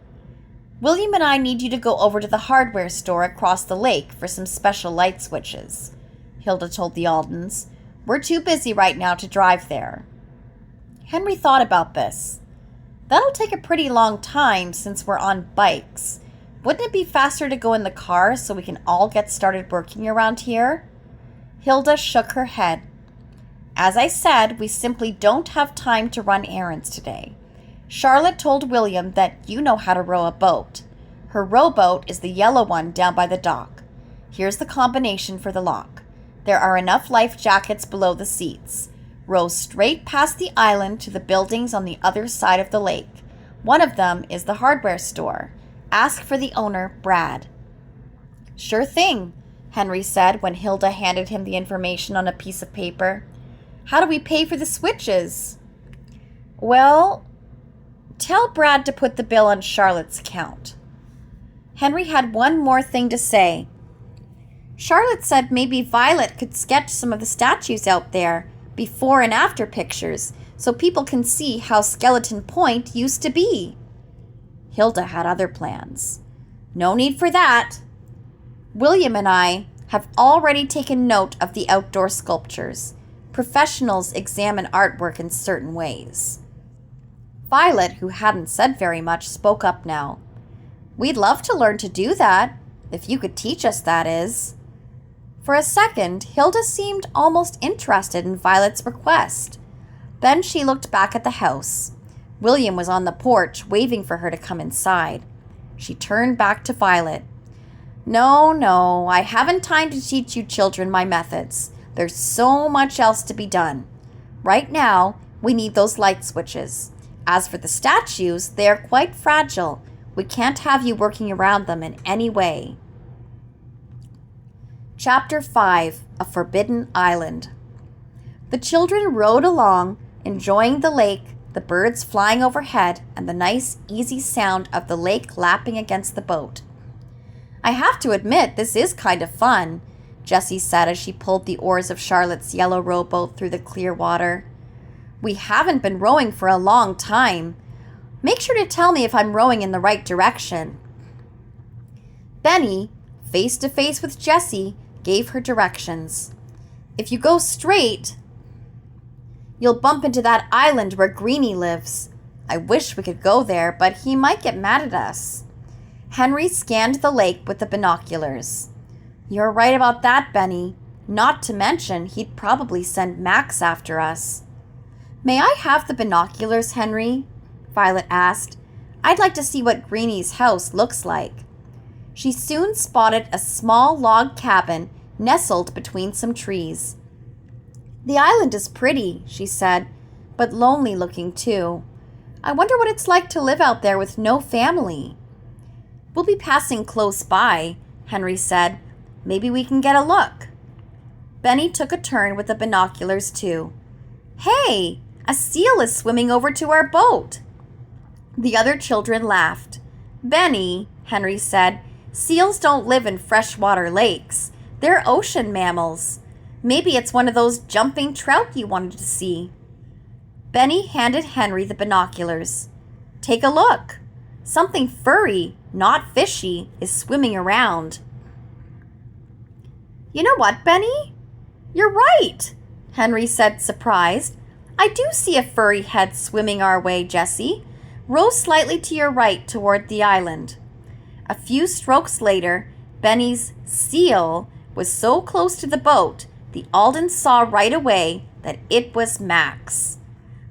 William and I need you to go over to the hardware store across the lake for some special light switches, Hilda told the Aldens. We're too busy right now to drive there. Henry thought about this. That'll take a pretty long time since we're on bikes. Wouldn't it be faster to go in the car so we can all get started working around here? Hilda shook her head. As I said, we simply don't have time to run errands today. Charlotte told William that you know how to row a boat. Her rowboat is the yellow one down by the dock. Here's the combination for the lock. There are enough life jackets below the seats. Row straight past the island to the buildings on the other side of the lake. One of them is the hardware store. Ask for the owner, Brad." "Sure thing," Henry said when Hilda handed him the information on a piece of paper. "How do we pay for the switches?" "Well, tell Brad to put the bill on Charlotte's account." Henry had one more thing to say. "Charlotte said maybe Violet could sketch some of the statues out there, before and after pictures, so people can see how Skeleton Point used to be." Hilda had other plans. "No need for that. William and I have already taken note of the outdoor sculptures. Professionals examine artwork in certain ways." Violet, who hadn't said very much, spoke up now. "We'd love to learn to do that, if you could teach us, that is." For a second, Hilda seemed almost interested in Violet's request. Then she looked back at the house. William was on the porch, waving for her to come inside. She turned back to Violet. No, I haven't time to teach you children my methods. There's so much else to be done. Right now, we need those light switches. As for the statues, they are quite fragile. We can't have you working around them in any way." Chapter 5, A Forbidden Island. The children rowed along, enjoying the lake, the birds flying overhead, and the nice, easy sound of the lake lapping against the boat. "I have to admit, this is kind of fun," Jessie said as she pulled the oars of Charlotte's yellow rowboat through the clear water. "We haven't been rowing for a long time. Make sure to tell me if I'm rowing in the right direction." Benny, face to face with Jessie, gave her directions. "If you go straight, you'll bump into that island where Greenie lives. I wish we could go there, but he might get mad at us." Henry scanned the lake with the binoculars. "You're right about that, Benny. Not to mention, he'd probably send Max after us." "May I have the binoculars, Henry?" Violet asked. "I'd like to see what Greenie's house looks like." She soon spotted a small log cabin nestled between some trees. "The island is pretty," she said, "but lonely looking too. I wonder what it's like to live out there with no family." "We'll be passing close by," Henry said. "Maybe we can get a look." Benny took a turn with the binoculars too. "Hey, a seal is swimming over to our boat." The other children laughed. "Benny," Henry said, "seals don't live in freshwater lakes. They're ocean mammals. Maybe it's one of those jumping trout you wanted to see." Benny handed Henry the binoculars. "Take a look. Something furry, not fishy, is swimming around." "You know what, Benny? You're right," Henry said, surprised. "I do see a furry head swimming our way, Jessie. Row slightly to your right toward the island." A few strokes later, Benny's seal was so close to the boat, the Aldens saw right away that it was Max.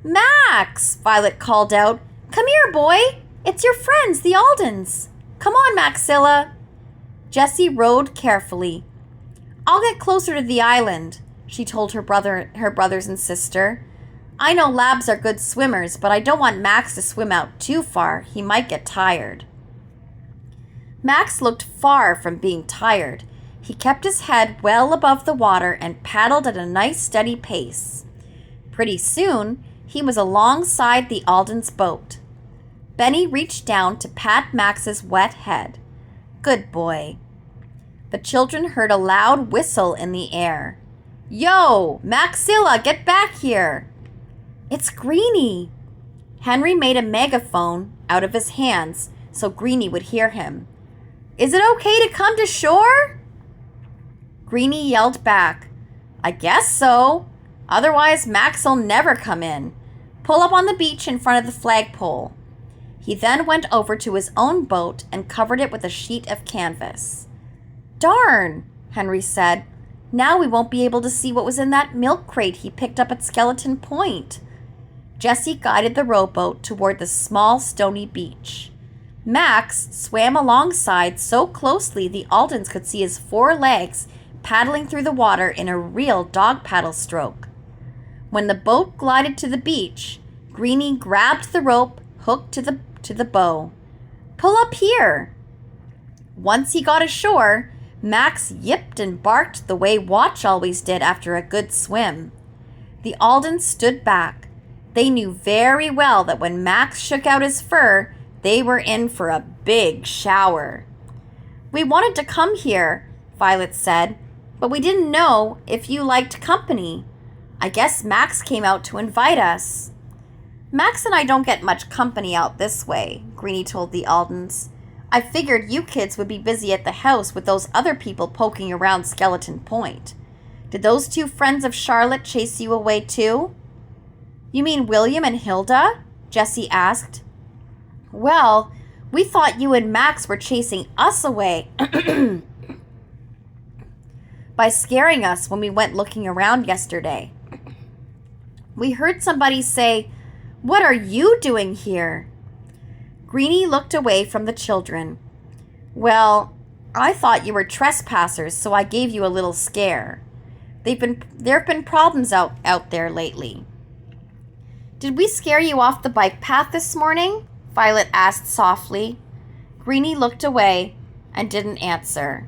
"Max!" Violet called out. "Come here, boy! It's your friends, the Aldens. Come on, Maxilla." Jessie rowed carefully. "I'll get closer to the island," she told her brothers and sister. "I know labs are good swimmers, but I don't want Max to swim out too far. He might get tired." Max looked far from being tired. He kept his head well above the water and paddled at a nice steady pace. Pretty soon, he was alongside the Aldens' boat. Benny reached down to pat Max's wet head. "Good boy." The children heard a loud whistle in the air. "Yo, Maxilla, get back here!" "It's Greenie." Henry made a megaphone out of his hands so Greenie would hear him. "Is it okay to come to shore?" Greenie yelled back, "I guess so. Otherwise, Max'll never come in. Pull up on the beach in front of the flagpole." He then went over to his own boat and covered it with a sheet of canvas. "Darn," Henry said. "Now we won't be able to see what was in that milk crate he picked up at Skeleton Point." Jessie guided the rowboat toward the small stony beach. Max swam alongside so closely the Aldens could see his 4 legs paddling through the water in a real dog paddle stroke. When the boat glided to the beach, Greenie grabbed the rope hooked to the bow. "Pull up here!" Once he got ashore, Max yipped and barked the way Watch always did after a good swim. The Aldens stood back. They knew very well that when Max shook out his fur, they were in for a big shower. "We wanted to come here," Violet said, "but we didn't know if you liked company. I guess Max came out to invite us." "Max and I don't get much company out this way," Greenie told the Aldens. "I figured you kids would be busy at the house with those other people poking around Skeleton Point. Did those 2 friends of Charlotte chase you away too?" "You mean William and Hilda?" Jessie asked. "Well, we thought you and Max were chasing us away by scaring us when we went looking around yesterday. We heard somebody say, 'What are you doing here?'" Greenie looked away from the children. "Well, I thought you were trespassers, so I gave you a little scare. There have been problems out there lately." "Did we scare you off the bike path this morning?" Violet asked softly. Greenie looked away and didn't answer.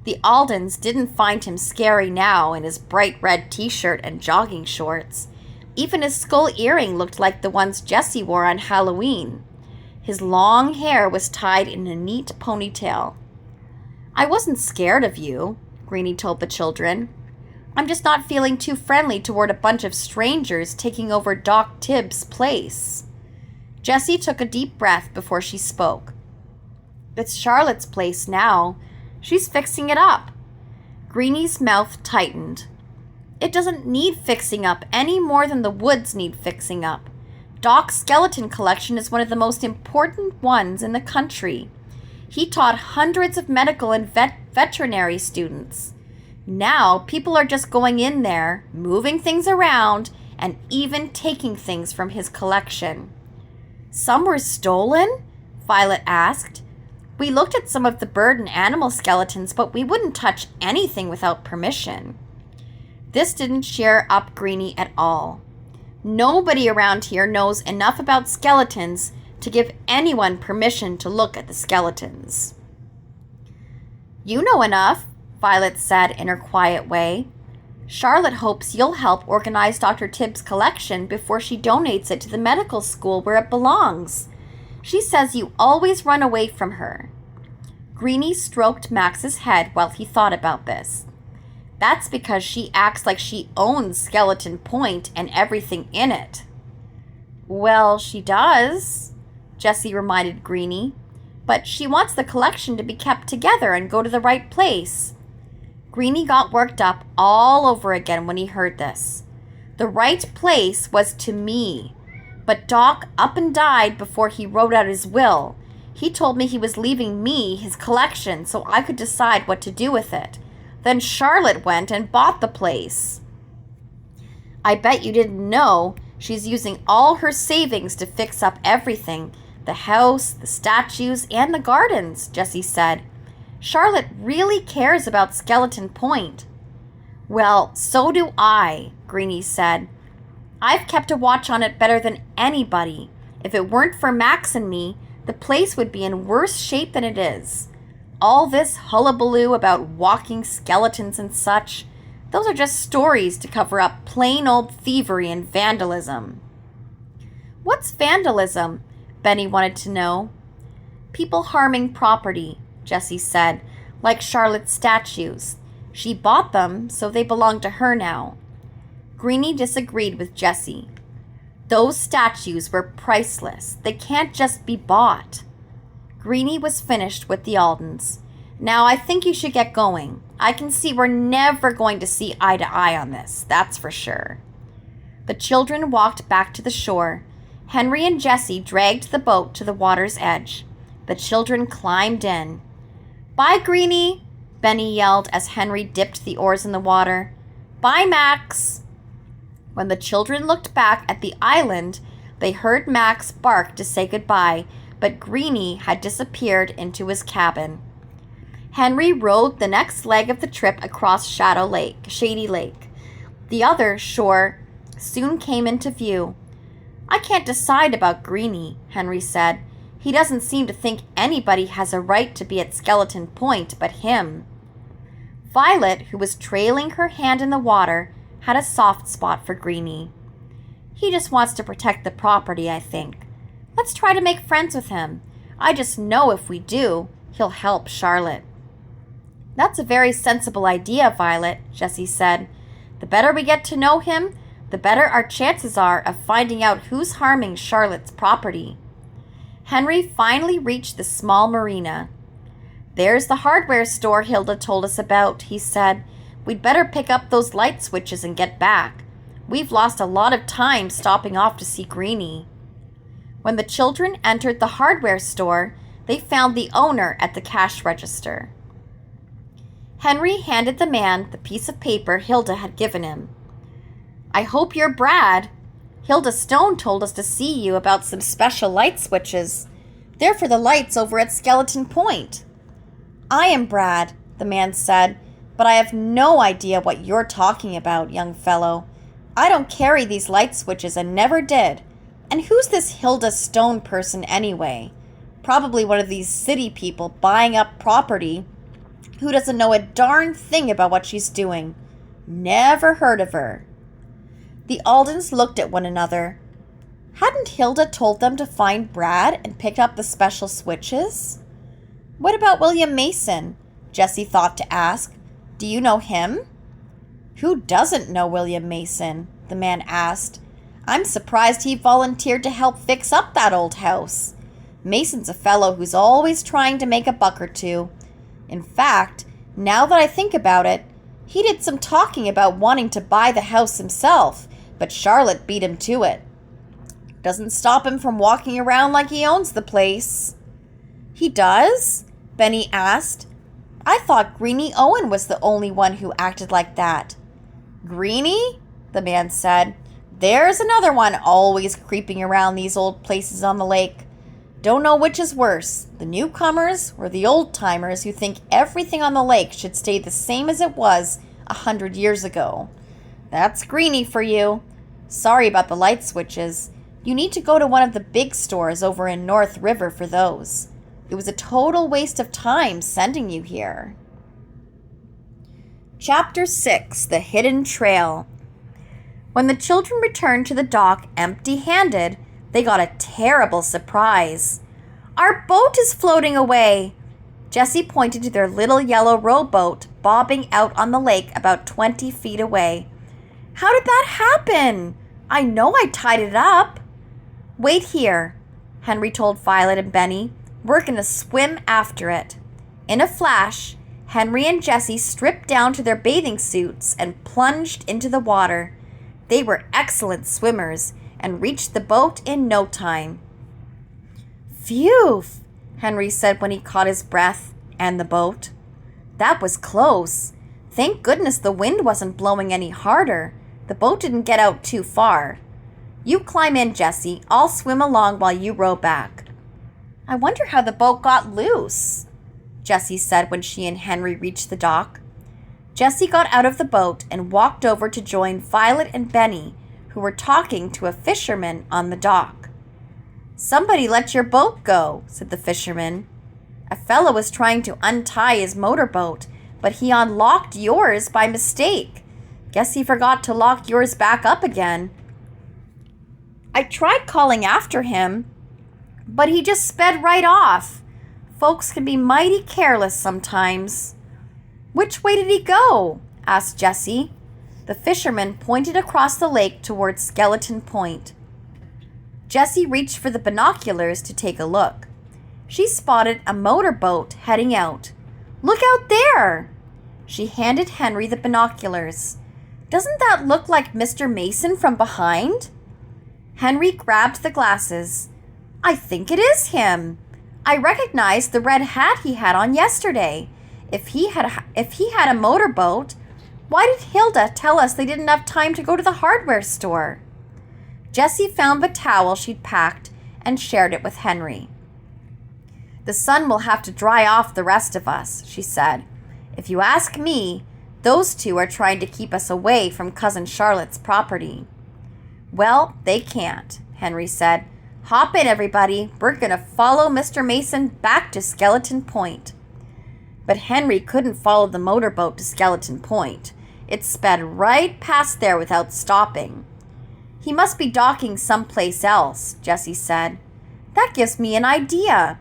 The Aldens didn't find him scary now in his bright red t-shirt and jogging shorts. Even his skull earring looked like the ones Jessie wore on Halloween. His long hair was tied in a neat ponytail. "I wasn't scared of you," Greenie told the children. "I'm just not feeling too friendly toward a bunch of strangers taking over Doc Tibbs' place." Jessie took a deep breath before she spoke. "It's Charlotte's place now. She's fixing it up." Greenie's mouth tightened. "It doesn't need fixing up any more than the woods need fixing up. Doc's skeleton collection is one of the most important ones in the country. He taught hundreds of medical and veterinary students. Now people are just going in there, moving things around, and even taking things from his collection." "Some were stolen?" Violet asked. "We looked at some of the bird and animal skeletons, but we wouldn't touch anything without permission." This didn't cheer up Greenie at all. Nobody around here knows enough about skeletons to give anyone permission to look at the skeletons. "You know enough," Violet said in her quiet way. "Charlotte hopes you'll help organize Dr. Tibbs' collection before she donates it to the medical school where it belongs. She says you always run away from her." Greenie stroked Max's head while he thought about this. "That's because she acts like she owns Skeleton Point and everything in it." "Well, she does," Jessie reminded Greenie. "But she wants the collection to be kept together and go to the right place." Greenie got worked up all over again when he heard this. The right place was to me. But Doc up and died before he wrote out his will. He told me he was leaving me his collection so I could decide what to do with it. Then Charlotte went and bought the place. "I bet you didn't know she's using all her savings to fix up everything, the house, the statues, and the gardens," Jessie said. "Charlotte really cares about Skeleton Point." "Well, so do I," Greenie said. "I've kept a watch on it better than anybody. If it weren't for Max and me, the place would be in worse shape than it is. All this hullabaloo about walking skeletons and such, those are just stories to cover up plain old thievery and vandalism." "What's vandalism?" Benny wanted to know. "People harming property," Jessie said, "like Charlotte's statues. She bought them, so they belong to her now." Greenie disagreed with Jessie. "Those statues were priceless. They can't just be bought." Greenie was finished with the Aldens. "Now I think you should get going. I can see we're never going to see eye to eye on this, that's for sure." The children walked back to the shore. Henry and Jessie dragged the boat to the water's edge. The children climbed in. "Bye, Greenie," Benny yelled as Henry dipped the oars in the water. "Bye, Max." When the children looked back at the island, they heard Max bark to say goodbye, but Greenie had disappeared into his cabin. Henry rowed the next leg of the trip across Shady Lake. The other shore soon came into view. "I can't decide about Greenie," Henry said. "He doesn't seem to think anybody has a right to be at Skeleton Point but him." Violet, who was trailing her hand in the water, had a soft spot for Greenie. "He just wants to protect the property, I think. Let's try to make friends with him. I just know if we do, he'll help Charlotte." "That's a very sensible idea, Violet," Jessie said. "The better we get to know him, the better our chances are of finding out who's harming Charlotte's property." Henry finally reached the small marina. "There's the hardware store Hilda told us about," he said. "We'd better pick up those light switches and get back. We've lost a lot of time stopping off to see Greenie." When the children entered the hardware store, they found the owner at the cash register. Henry handed the man the piece of paper Hilda had given him. "I hope you're Brad. Hilda Stone told us to see you about some special light switches. They're for the lights over at Skeleton Point." "I am Brad," the man said, "but I have no idea what you're talking about, young fellow. I don't carry these light switches and never did. And who's this Hilda Stone person anyway? Probably one of these city people buying up property who doesn't know a darn thing about what she's doing. Never heard of her." The Aldens looked at one another. Hadn't Hilda told them to find Brad and pick up the special switches? "What about William Mason?" Jessie thought to ask. "Do you know him?" "Who doesn't know William Mason?" the man asked. "I'm surprised he volunteered to help fix up that old house. Mason's a fellow who's always trying to make a buck or two. In fact, now that I think about it, he did some talking about wanting to buy the house himself, but Charlotte beat him to it. Doesn't stop him from walking around like he owns the place." "He does?" Benny asked. "I thought Greenie Owen was the only one who acted like that." "Greenie?" the man said. "There's another one always creeping around these old places on the lake. Don't know which is worse, the newcomers or the old-timers who think everything on the lake should stay the same as it was 100 years ago. That's Greenie for you. Sorry about the light switches. You need to go to one of the big stores over in North River for those. It was a total waste of time sending you here." Chapter 6, The Hidden Trail. When the children returned to the dock empty-handed, they got a terrible surprise. "Our boat is floating away!" Jessie pointed to their little yellow rowboat bobbing out on the lake about 20 feet away. "How did that happen? I know I tied it up." "Wait here," Henry told Violet and Benny. "We're going to swim after it." In a flash, Henry and Jessie stripped down to their bathing suits and plunged into the water. They were excellent swimmers and reached the boat in no time. "Phew," Henry said when he caught his breath and the boat. "That was close. Thank goodness the wind wasn't blowing any harder. The boat didn't get out too far. You climb in, Jessie. I'll swim along while you row back." "I wonder how the boat got loose," Jessie said when she and Henry reached the dock. Jessie got out of the boat and walked over to join Violet and Benny, who were talking to a fisherman on the dock. "Somebody let your boat go," said the fisherman. "A fellow was trying to untie his motorboat, but he unlocked yours by mistake. Guess he forgot to lock yours back up again. I tried calling after him, but he just sped right off. Folks can be mighty careless sometimes." "Which way did he go?" asked Jessie. The fisherman pointed across the lake towards Skeleton Point. Jessie reached for the binoculars to take a look. She spotted a motorboat heading out. "Look out there!" She handed Henry the binoculars. "Doesn't that look like Mr. Mason from behind?" Henry grabbed the glasses. "I think it is him. I recognize the red hat he had on yesterday. If he had a motorboat, why did Hilda tell us they didn't have time to go to the hardware store?" Jessie found the towel she'd packed and shared it with Henry. The sun will have to dry off the rest of us, she said. If you ask me, those two are trying to keep us away from Cousin Charlotte's property. Well, they can't, Henry said. Hop in, everybody. We're going to follow Mr. Mason back to Skeleton Point. But Henry couldn't follow the motorboat to Skeleton Point. It sped right past there without stopping. He must be docking someplace else, Jessie said. That gives me an idea.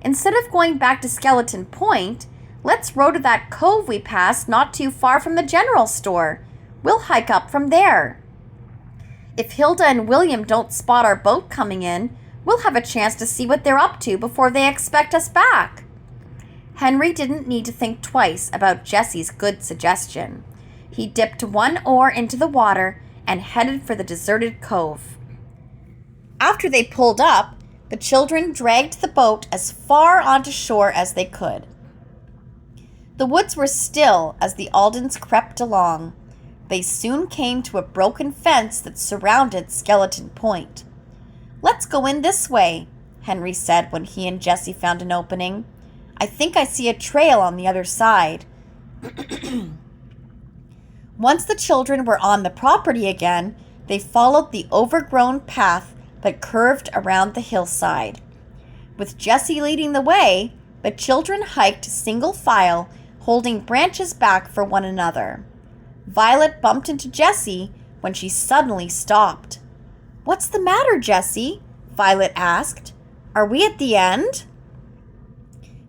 Instead of going back to Skeleton Point, let's row to that cove we passed not too far from the general store. We'll hike up from there. If Hilda and William don't spot our boat coming in, we'll have a chance to see what they're up to before they expect us back. Henry didn't need to think twice about Jessie's good suggestion. He dipped one oar into the water and headed for the deserted cove. After they pulled up, the children dragged the boat as far onto shore as they could. The woods were still as the Aldens crept along. They soon came to a broken fence that surrounded Skeleton Point. Let's go in this way, Henry said when he and Jessie found an opening. I think I see a trail on the other side. Once the children were on the property again, they followed the overgrown path that curved around the hillside. With Jessie leading the way, the children hiked single file, holding branches back for one another. Violet bumped into Jessie when she suddenly stopped. What's the matter, Jessie? Violet asked. Are we at the end?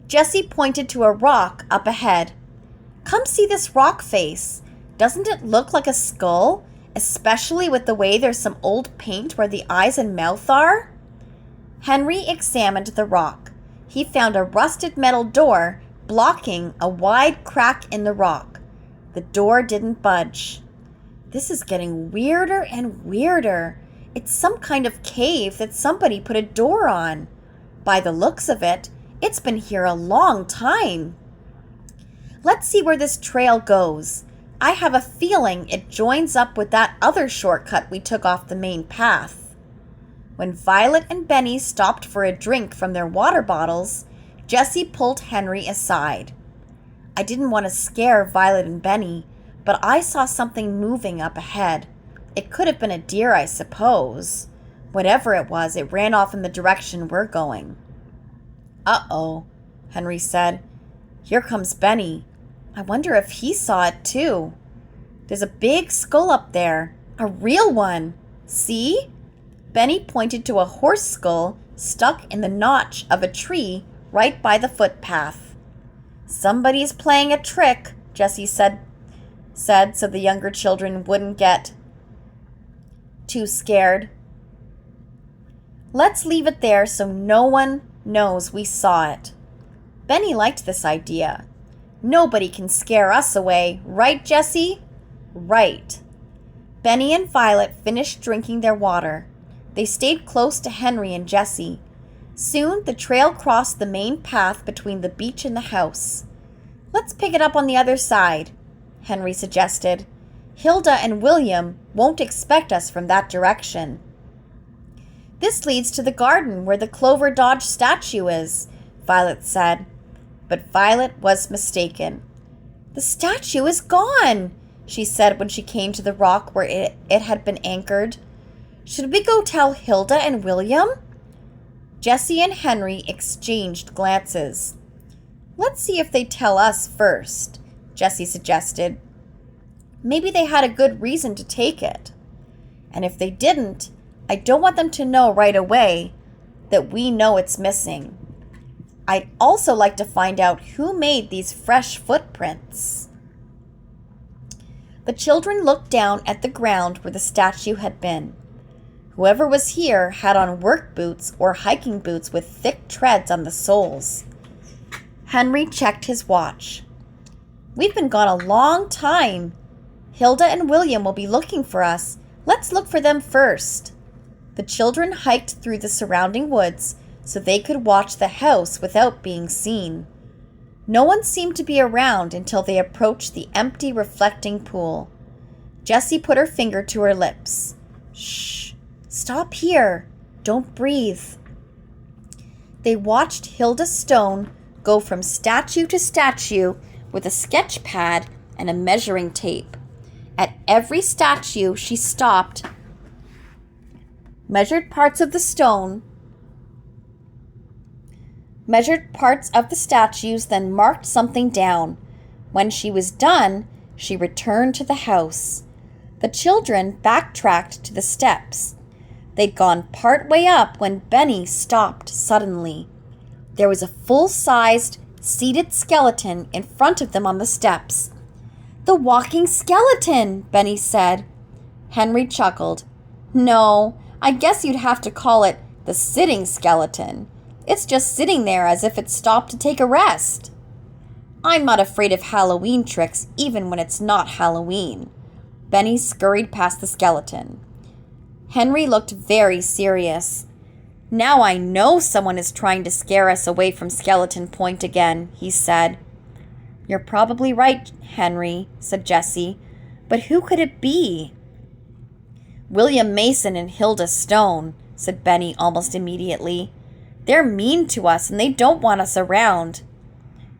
Jessie pointed to a rock up ahead. Come see this rock face. Doesn't it look like a skull, especially with the way there's some old paint where the eyes and mouth are? Henry examined the rock. He found a rusted metal door blocking a wide crack in the rock. The door didn't budge. This is getting weirder and weirder. It's some kind of cave that somebody put a door on. By the looks of it, it's been here a long time. Let's see where this trail goes. I have a feeling it joins up with that other shortcut we took off the main path. When Violet and Benny stopped for a drink from their water bottles, Jessie pulled Henry aside. I didn't want to scare Violet and Benny, but I saw something moving up ahead. It could have been a deer, I suppose. Whatever it was, it ran off in the direction we're going. Uh-oh, Henry said. Here comes Benny. I wonder if he saw it too. There's a big skull up there, a real one. See? Benny pointed to a horse skull stuck in the notch of a tree right by the footpath. Somebody's playing a trick, Jessie said so the younger children wouldn't get too scared. Let's leave it there so no one knows we saw it. Benny liked this idea. Nobody can scare us away, right, Jessie? Right. Benny and Violet finished drinking their water. They stayed close to Henry and Jessie. Soon the trail crossed the main path between the beach and the house. Let's pick it up on the other side, Henry suggested. Hilda and William won't expect us from that direction. This leads to the garden where the Clover Dodge statue is, Violet said. But Violet was mistaken. The statue is gone, she said when she came to the rock where it had been anchored. Should we go tell Hilda and William? Jessie and Henry exchanged glances. Let's see if they tell us first, Jessie suggested. Maybe they had a good reason to take it. And if they didn't, I don't want them to know right away that we know it's missing. I'd also like to find out who made these fresh footprints. The children looked down at the ground where the statue had been. Whoever was here had on work boots or hiking boots with thick treads on the soles. Henry checked his watch. We've been gone a long time. Hilda and William will be looking for us. Let's look for them first. The children hiked through the surrounding woods so they could watch the house without being seen. No one seemed to be around until they approached the empty, reflecting pool. Jessie put her finger to her lips. Shh! Stop here! Don't breathe! They watched Hilda Stone go from statue to statue with a sketch pad and a measuring tape. At every statue, she stopped, measured parts of the statues, then marked something down. When she was done, she returned to the house. The children backtracked to the steps. They'd gone part way up when Benny stopped suddenly. There was a full-sized, seated skeleton in front of them on the steps. "The walking skeleton," Benny said. Henry chuckled. "No, I guess you'd have to call it the sitting skeleton. It's just sitting there as if it stopped to take a rest." "I'm not afraid of Halloween tricks, even when it's not Halloween." Benny scurried past the skeleton. Henry looked very serious. "Now I know someone is trying to scare us away from Skeleton Point again," he said. "You're probably right, Henry," said Jessie. "But who could it be?" "William Mason and Hilda Stone," said Benny almost immediately. "They're mean to us and they don't want us around."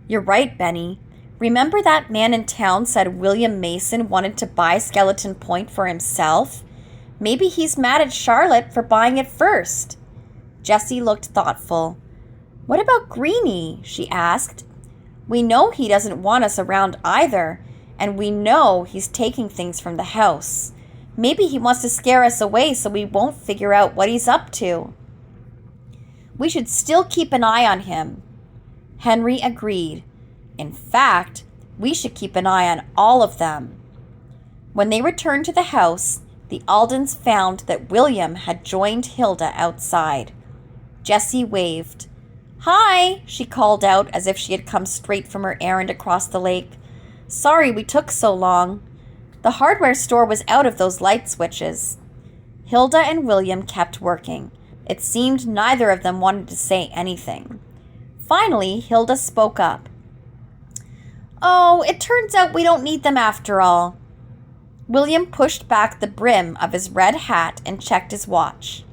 "You're right, Benny. Remember that man in town said William Mason wanted to buy Skeleton Point for himself? Maybe he's mad at Charlotte for buying it first." Jessie looked thoughtful. "What about Greenie?" she asked. "We know he doesn't want us around either, and we know he's taking things from the house. Maybe he wants to scare us away so we won't figure out what he's up to." "We should still keep an eye on him." Henry agreed. "In fact, we should keep an eye on all of them." When they returned to the house, the Aldens found that William had joined Hilda outside. Jessie waved. "Hi," she called out as if she had come straight from her errand across the lake. "Sorry we took so long. The hardware store was out of those light switches." Hilda and William kept working. It seemed neither of them wanted to say anything. Finally, Hilda spoke up. "Oh, it turns out we don't need them after all." William pushed back the brim of his red hat and checked his watch.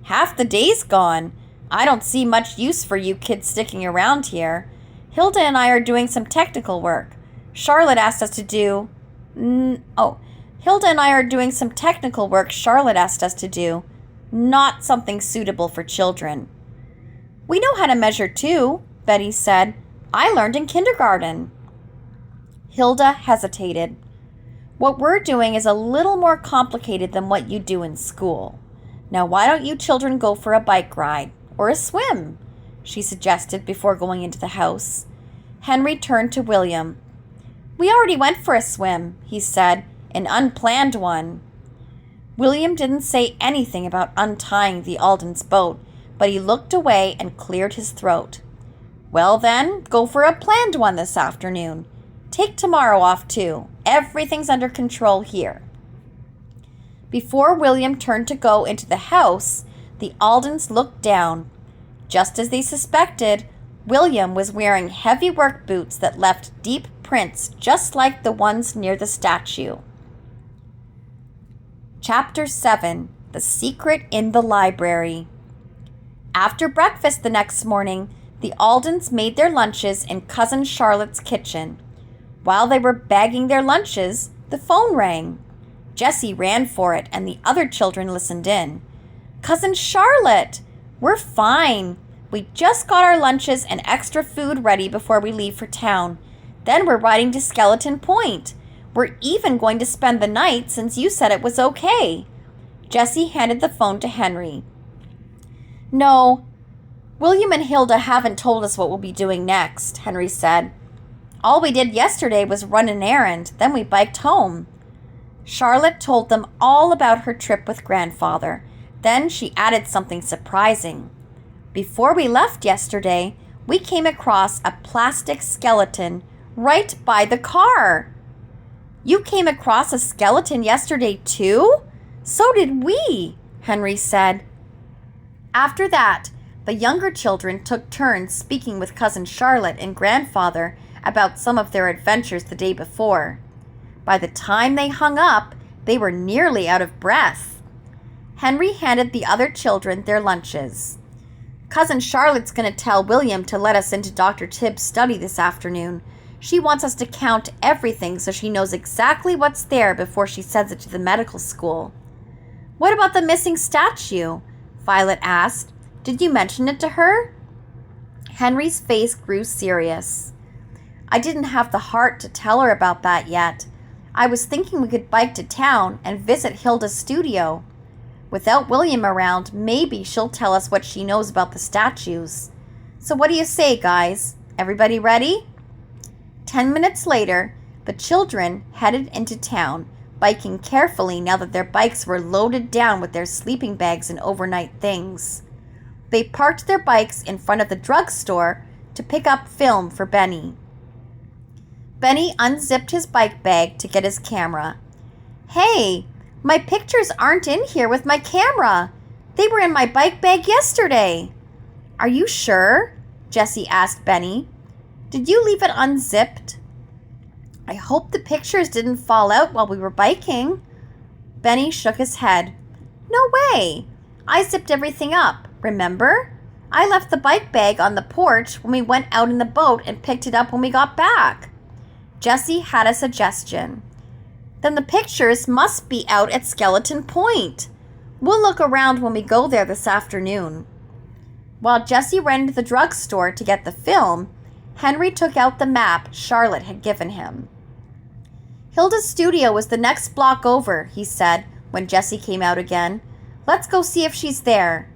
"Half the day's gone. I don't see much use for you kids sticking around here. Hilda and I are doing some technical work. Charlotte asked us to do... Hilda and I are doing some technical work Charlotte asked us to do. Not something suitable for children." "We know how to measure too," Betty said. "I learned in kindergarten." Hilda hesitated. "What we're doing is a little more complicated than what you do in school. Now why don't you children go for a bike ride or a swim?" she suggested before going into the house. Henry turned to William. "We already went for a swim," he said, "an unplanned one." William didn't say anything about untying the Aldens' boat, but he looked away and cleared his throat. "Well then, go for a planned one this afternoon. Take tomorrow off too. Everything's under control here." Before William turned to go into the house, the Aldens looked down. Just as they suspected, William was wearing heavy work boots that left deep prints just like the ones near the statue. Chapter 7. The Secret in the Library. After breakfast the next morning, the Aldens made their lunches in Cousin Charlotte's kitchen. While they were bagging their lunches, the phone rang. Jessie ran for it, and the other children listened in. "Cousin Charlotte, we're fine. We just got our lunches and extra food ready before we leave for town. Then we're riding to Skeleton Point. We're even going to spend the night since you said it was okay." Jessie handed the phone to Henry. "No, William and Hilda haven't told us what we'll be doing next," Henry said. "All we did yesterday was run an errand, then we biked home." Charlotte told them all about her trip with Grandfather. Then she added something surprising. "Before we left yesterday, we came across a plastic skeleton right by the car." "You came across a skeleton yesterday too?" "So did we," Henry said. After that, the younger children took turns speaking with Cousin Charlotte and Grandfather about some of their adventures the day before. By the time they hung up, they were nearly out of breath. Henry handed the other children their lunches. Cousin Charlotte's going to tell William to let us into Dr. Tibbs' study this afternoon. She wants us to count everything so she knows exactly what's there before she sends it to the medical school." "What about the missing statue?" Violet asked. "Did you mention it to her?" Henry's face grew serious. "I didn't have the heart to tell her about that yet. I was thinking we could bike to town and visit Hilda's studio. Without William around, maybe she'll tell us what she knows about the statues. So what do you say, guys? Everybody ready?" 10 minutes later, the children headed into town, biking carefully now that their bikes were loaded down with their sleeping bags and overnight things. They parked their bikes in front of the drugstore to pick up film for Benny. Benny unzipped his bike bag to get his camera. "Hey, my pictures aren't in here with my camera. They were in my bike bag yesterday." "Are you sure?" Jessie asked Benny. "Did you leave it unzipped?" "I hope the pictures didn't fall out while we were biking." Benny shook his head. "No way. I zipped everything up, remember? I left the bike bag on the porch when we went out in the boat and picked it up when we got back." Jessie had a suggestion. "Then the pictures must be out at Skeleton Point. We'll look around when we go there this afternoon." While Jessie ran to the drugstore to get the film, Henry took out the map Charlotte had given him. "Hilda's studio was the next block over," he said when Jessie came out again. "Let's go see if she's there."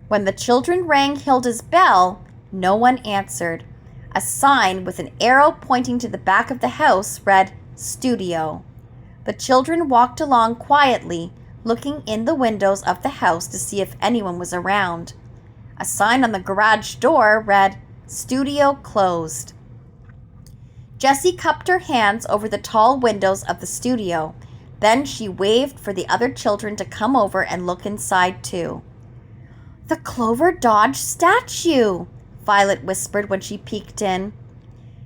When the children rang Hilda's bell, no one answered. A sign with an arrow pointing to the back of the house read, "Studio." The children walked along quietly, looking in the windows of the house to see if anyone was around. A sign on the garage door read, "Studio closed." Jessie cupped her hands over the tall windows of the studio. Then she waved for the other children to come over and look inside too. "The Clover Dodge statue," Violet whispered when she peeked in.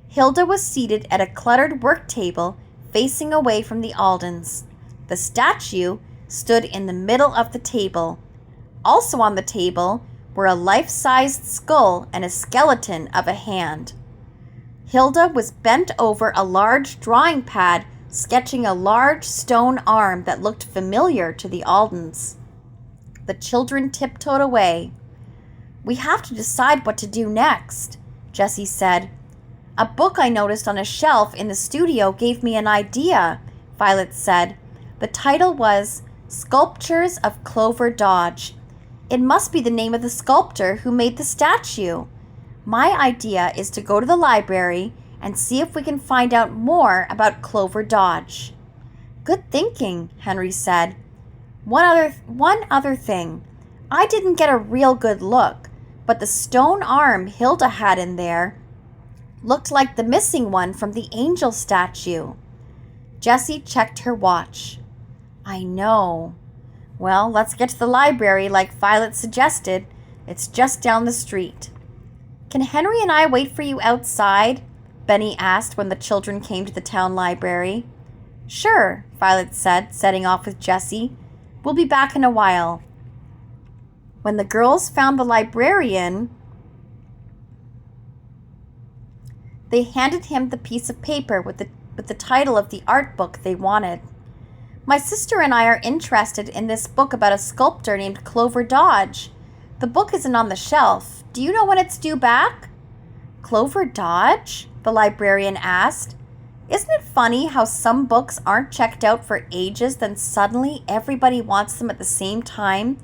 Hilda was seated at a cluttered work table facing away from the Aldens. The statue stood in the middle of the table. Also on the table were a life-sized skull and a skeleton of a hand. Hilda was bent over a large drawing pad, sketching a large stone arm that looked familiar to the Aldens. The children tiptoed away. "We have to decide what to do next," Jessie said. "A book I noticed on a shelf in the studio gave me an idea," Violet said. The title was "Sculptures of Clover Dodge." It must be the name of the sculptor who made the statue. My idea is to go to the library and see if we can find out more about Clover Dodge. "Good thinking," Henry said. One other thing. I didn't get a real good look, but the stone arm Hilda had in there looked like the missing one from the angel statue." Jessie checked her watch. "I know. Well, let's get to the library like Violet suggested. It's just down the street." "Can Henry and I wait for you outside?" Benny asked when the children came to the town library. "Sure," Violet said, setting off with Jessie. "We'll be back in a while." When the girls found the librarian, they handed him the piece of paper with the title of the art book they wanted. "My sister and I are interested in this book about a sculptor named Clover Dodge. The book isn't on the shelf. Do you know when it's due back?" "Clover Dodge?" the librarian asked. "Isn't it funny how some books aren't checked out for ages, then suddenly everybody wants them at the same time?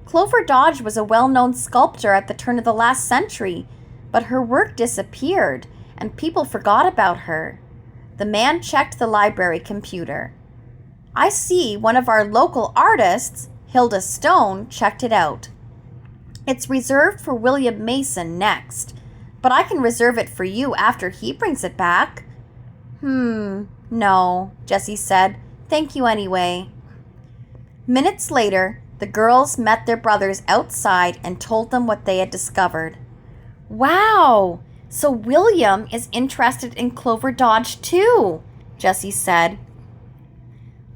Clover Dodge was a well-known sculptor at the turn of the last century, but her work disappeared, and people forgot about her." The man checked the library computer. "I see one of our local artists, Hilda Stone, checked it out. It's reserved for William Mason next, but I can reserve it for you after he brings it back." No, Jessie said. "Thank you anyway." Minutes later, the girls met their brothers outside and told them what they had discovered. "Wow! So William is interested in Clover Dodge too," Jessie said.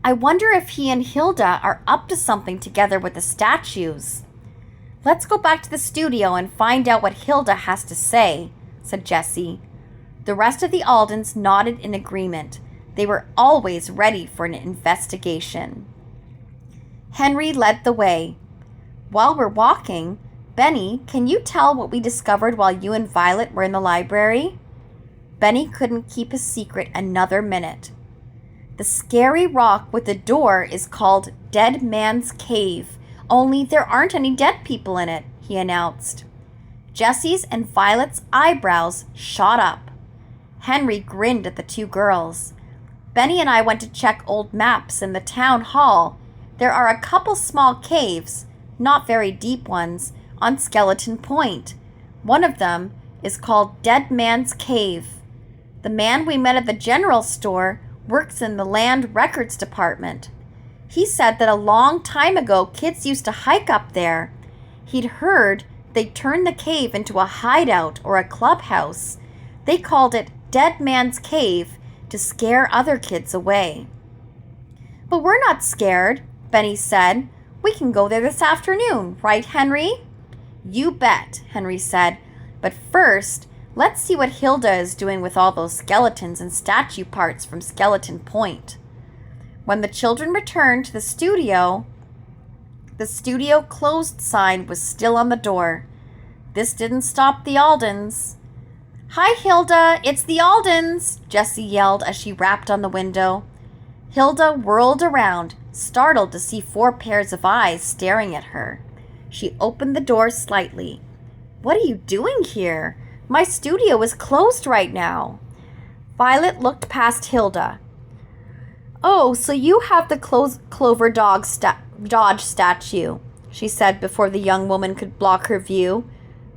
"I wonder if he and Hilda are up to something together with the statues." "Let's go back to the studio and find out what Hilda has to say," said Jessie. The rest of the Aldens nodded in agreement. They were always ready for an investigation. Henry led the way. "While we're walking, Benny, can you tell what we discovered while you and Violet were in the library?" Benny couldn't keep his secret another minute. "The scary rock with the door is called Dead Man's Cave, only there aren't any dead people in it," he announced. Jessie's and Violet's eyebrows shot up. Henry grinned at the two girls. "Benny and I went to check old maps in the town hall. There are a couple small caves, not very deep ones, on Skeleton Point. One of them is called Dead Man's Cave. The man we met at the general store works in the land records department. He said that a long time ago kids used to hike up there. He'd heard they turned the cave into a hideout or a clubhouse. They called it Dead Man's Cave to scare other kids away." "But we're not scared," Benny said. "We can go there this afternoon, right, Henry?" "You bet," Henry said. "But first, let's see what Hilda is doing with all those skeletons and statue parts from Skeleton Point." When the children returned to the studio closed sign was still on the door. This didn't stop the Aldens. "Hi, Hilda, it's the Aldens," Jessie yelled as she rapped on the window. Hilda whirled around, startled to see 4 pairs of eyes staring at her. She opened the door slightly. "What are you doing here? My studio is closed right now." Violet looked past Hilda. "Oh, so you have the Clover Dodge statue," she said before the young woman could block her view.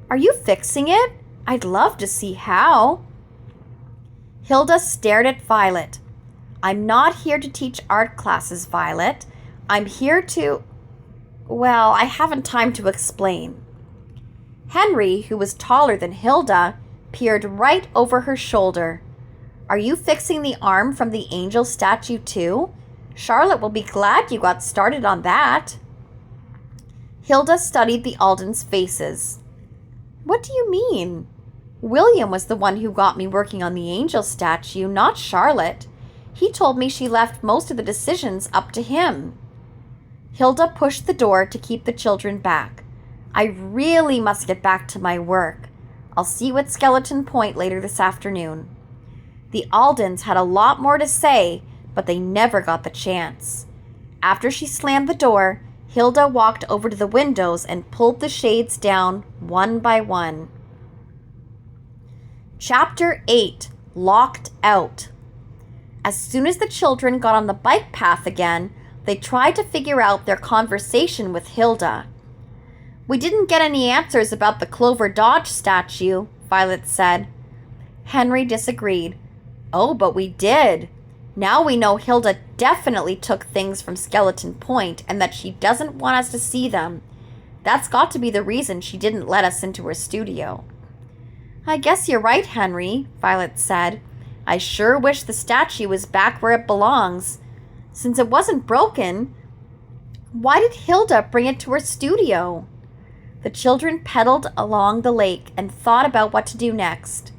"Are you fixing it? I'd love to see how." Hilda stared at Violet. "I'm not here to teach art classes, Violet. I'm here to... well, I haven't time to explain." Henry, who was taller than Hilda, peered right over her shoulder. "Are you fixing the arm from the angel statue too? Charlotte will be glad you got started on that." Hilda studied the Aldens' faces. "What do you mean? William was the one who got me working on the angel statue, not Charlotte. He told me she left most of the decisions up to him." Hilda pushed the door to keep the children back. "I really must get back to my work. I'll see you at Skeleton Point later this afternoon." The Aldens had a lot more to say, but they never got the chance. After she slammed the door, Hilda walked over to the windows and pulled the shades down one by one. Chapter 8: Locked Out. As soon as the children got on the bike path again, they tried to figure out their conversation with Hilda. "We didn't get any answers about the Clover Dodge statue," Violet said. Henry disagreed. "Oh, but we did. Now we know Hilda definitely took things from Skeleton Point and that she doesn't want us to see them. That's got to be the reason she didn't let us into her studio." "I guess you're right, Henry," Violet said. "I sure wish the statue was back where it belongs. Since it wasn't broken, why did Hilda bring it to her studio?" The children pedaled along the lake and thought about what to do next.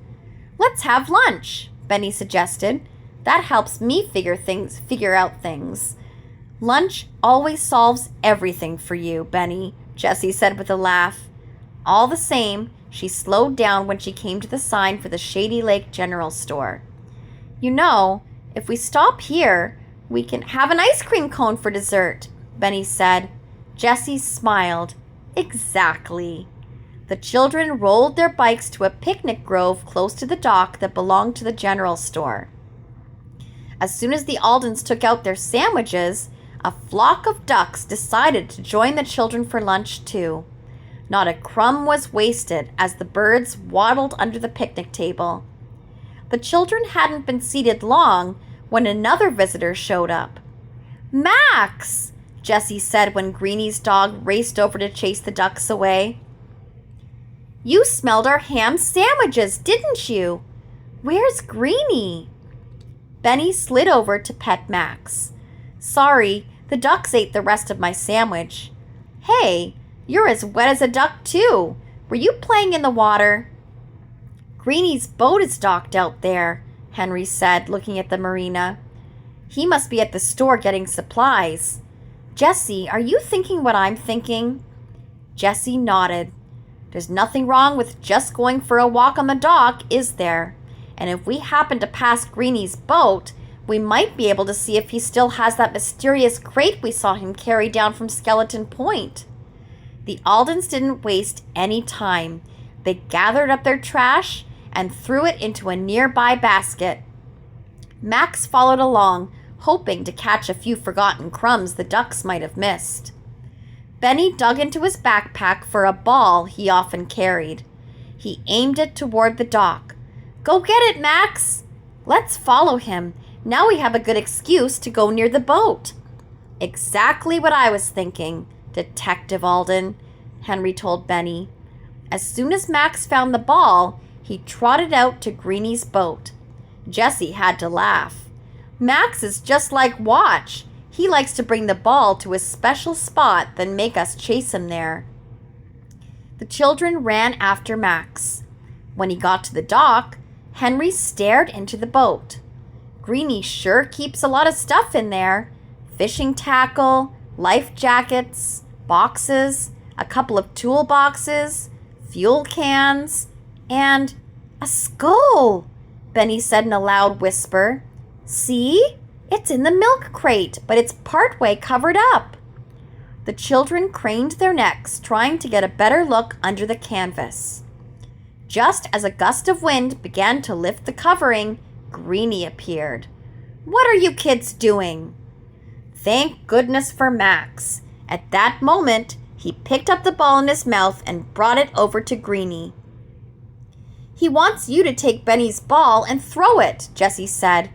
"Let's have lunch," Benny suggested. "That helps me figure out things." "Lunch always solves everything for you, Benny," Jessie said with a laugh. All the same, she slowed down when she came to the sign for the Shady Lake General Store. "You know, if we stop here, we can have an ice cream cone for dessert," Benny said. Jessie smiled. "Exactly." The children rolled their bikes to a picnic grove close to the dock that belonged to the general store. As soon as the Aldens took out their sandwiches, a flock of ducks decided to join the children for lunch too. Not a crumb was wasted as the birds waddled under the picnic table. The children hadn't been seated long when another visitor showed up. "Max!" Jessie said when Greenie's dog raced over to chase the ducks away. "You smelled our ham sandwiches, didn't you? Where's Greenie?" Benny slid over to pet Max. "Sorry, the ducks ate the rest of my sandwich." "Hey, You're as wet as a duck, too. Were you playing in the water?" "Greenie's boat is docked out there," Henry said, looking at the marina. "He must be at the store getting supplies. Jessie, are you thinking what I'm thinking?" Jessie nodded. "There's nothing wrong with just going for a walk on the dock, is there? And if we happen to pass Greenie's boat, we might be able to see if he still has that mysterious crate we saw him carry down from Skeleton Point." The Aldens didn't waste any time. They gathered up their trash and threw it into a nearby basket. Max followed along, hoping to catch a few forgotten crumbs the ducks might have missed. Benny dug into his backpack for a ball he often carried. He aimed it toward the dock. "Go get it, Max!" "Let's follow him. Now we have a good excuse to go near the boat." "Exactly what I was thinking, Detective Alden," Henry told Benny. As soon as Max found the ball, he trotted out to Greenie's boat. Jessie had to laugh. "Max is just like Watch. He likes to bring the ball to a special spot, then make us chase him there." The children ran after Max. When he got to the dock, Henry stared into the boat. "Greenie sure keeps a lot of stuff in there. Fishing tackle, life jackets, boxes, a couple of toolboxes, fuel cans, and a skull," Benny said in a loud whisper. "See? It's in the milk crate, but it's partway covered up." The children craned their necks, trying to get a better look under the canvas. Just as a gust of wind began to lift the covering, Greenie appeared. "What are you kids doing?" Thank goodness for Max. At that moment, he picked up the ball in his mouth and brought it over to Greenie. "He wants you to take Benny's ball and throw it," Jessie said.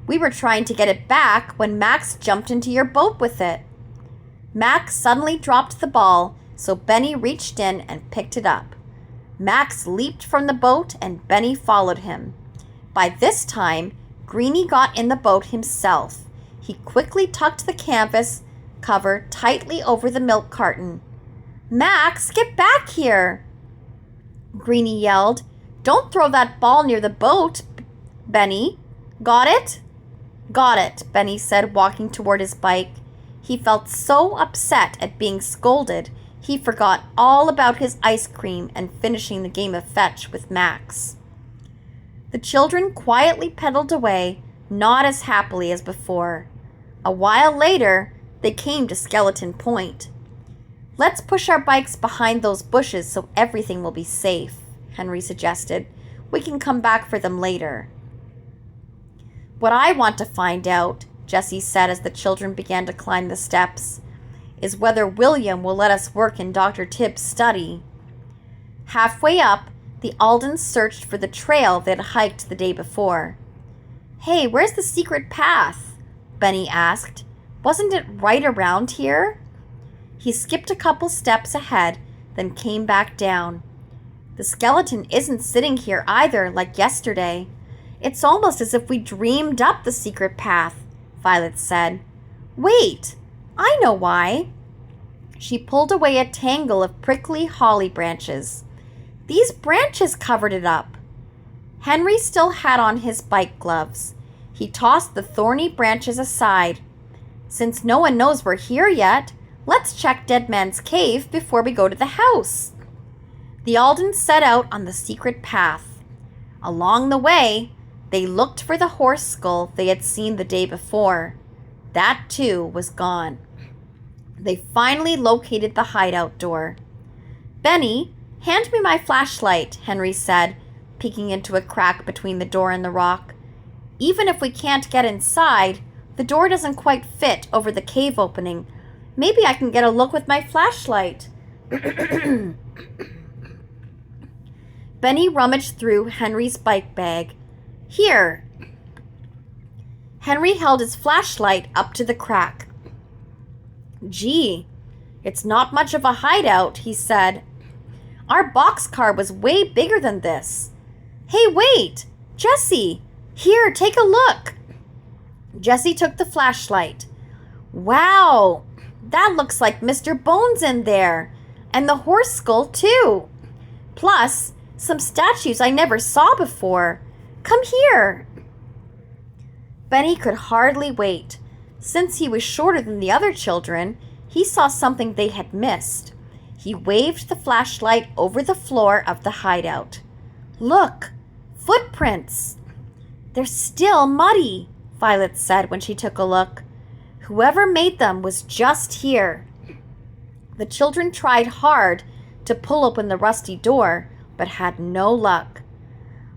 "We were trying to get it back when Max jumped into your boat with it." Max suddenly dropped the ball, so Benny reached in and picked it up. Max leaped from the boat and Benny followed him. By this time, Greenie got in the boat himself. He quickly tucked the canvas cover tightly over the milk carton. "Max, get back here!" Greenie yelled. "Don't throw that ball near the boat, Benny. Got it?" "Got it," Benny said, walking toward his bike. He felt so upset at being scolded, he forgot all about his ice cream and finishing the game of fetch with Max. The children quietly pedaled away, not as happily as before. A while later, they came to Skeleton Point. "Let's push our bikes behind those bushes so everything will be safe," Henry suggested. "We can come back for them later." "What I want to find out," Jessie said as the children began to climb the steps, "is whether William will let us work in Dr. Tibbs' study." Halfway up, the Aldens searched for the trail they'd hiked the day before. "Hey, where's the secret path?" Benny asked. "Wasn't it right around here?" He skipped a couple steps ahead, then came back down. "The skeleton isn't sitting here either, like yesterday. It's almost as if we dreamed up the secret path," Violet said. "Wait, I know why." She pulled away a tangle of prickly holly branches. "These branches covered it up." Henry still had on his bike gloves. He tossed the thorny branches aside. "Since no one knows we're here yet, let's check Dead Man's Cave before we go to the house." The Aldens set out on the secret path. Along the way, they looked for the horse skull they had seen the day before. That, too, was gone. They finally located the hideout door. "Benny, hand me my flashlight," Henry said, peeking into a crack between the door and the rock. "Even if we can't get inside, the door doesn't quite fit over the cave opening. Maybe I can get a look with my flashlight." Benny rummaged through Henry's bike bag. "Here." Henry held his flashlight up to the crack. "Gee, it's not much of a hideout," he said. "Our boxcar was way bigger than this." "Hey, wait! Jessie! Here, take a look!" Jessie took the flashlight. "Wow! That looks like Mr. Bones in there. And the horse skull, too. Plus, some statues I never saw before. Come here. Benny could hardly wait. Since he was shorter than the other children, he saw something they had missed. He waved the flashlight over the floor of the hideout. Look, footprints. They're still muddy, Violet said when she took a look. Whoever made them was just here. The children tried hard to pull open the rusty door, but had no luck.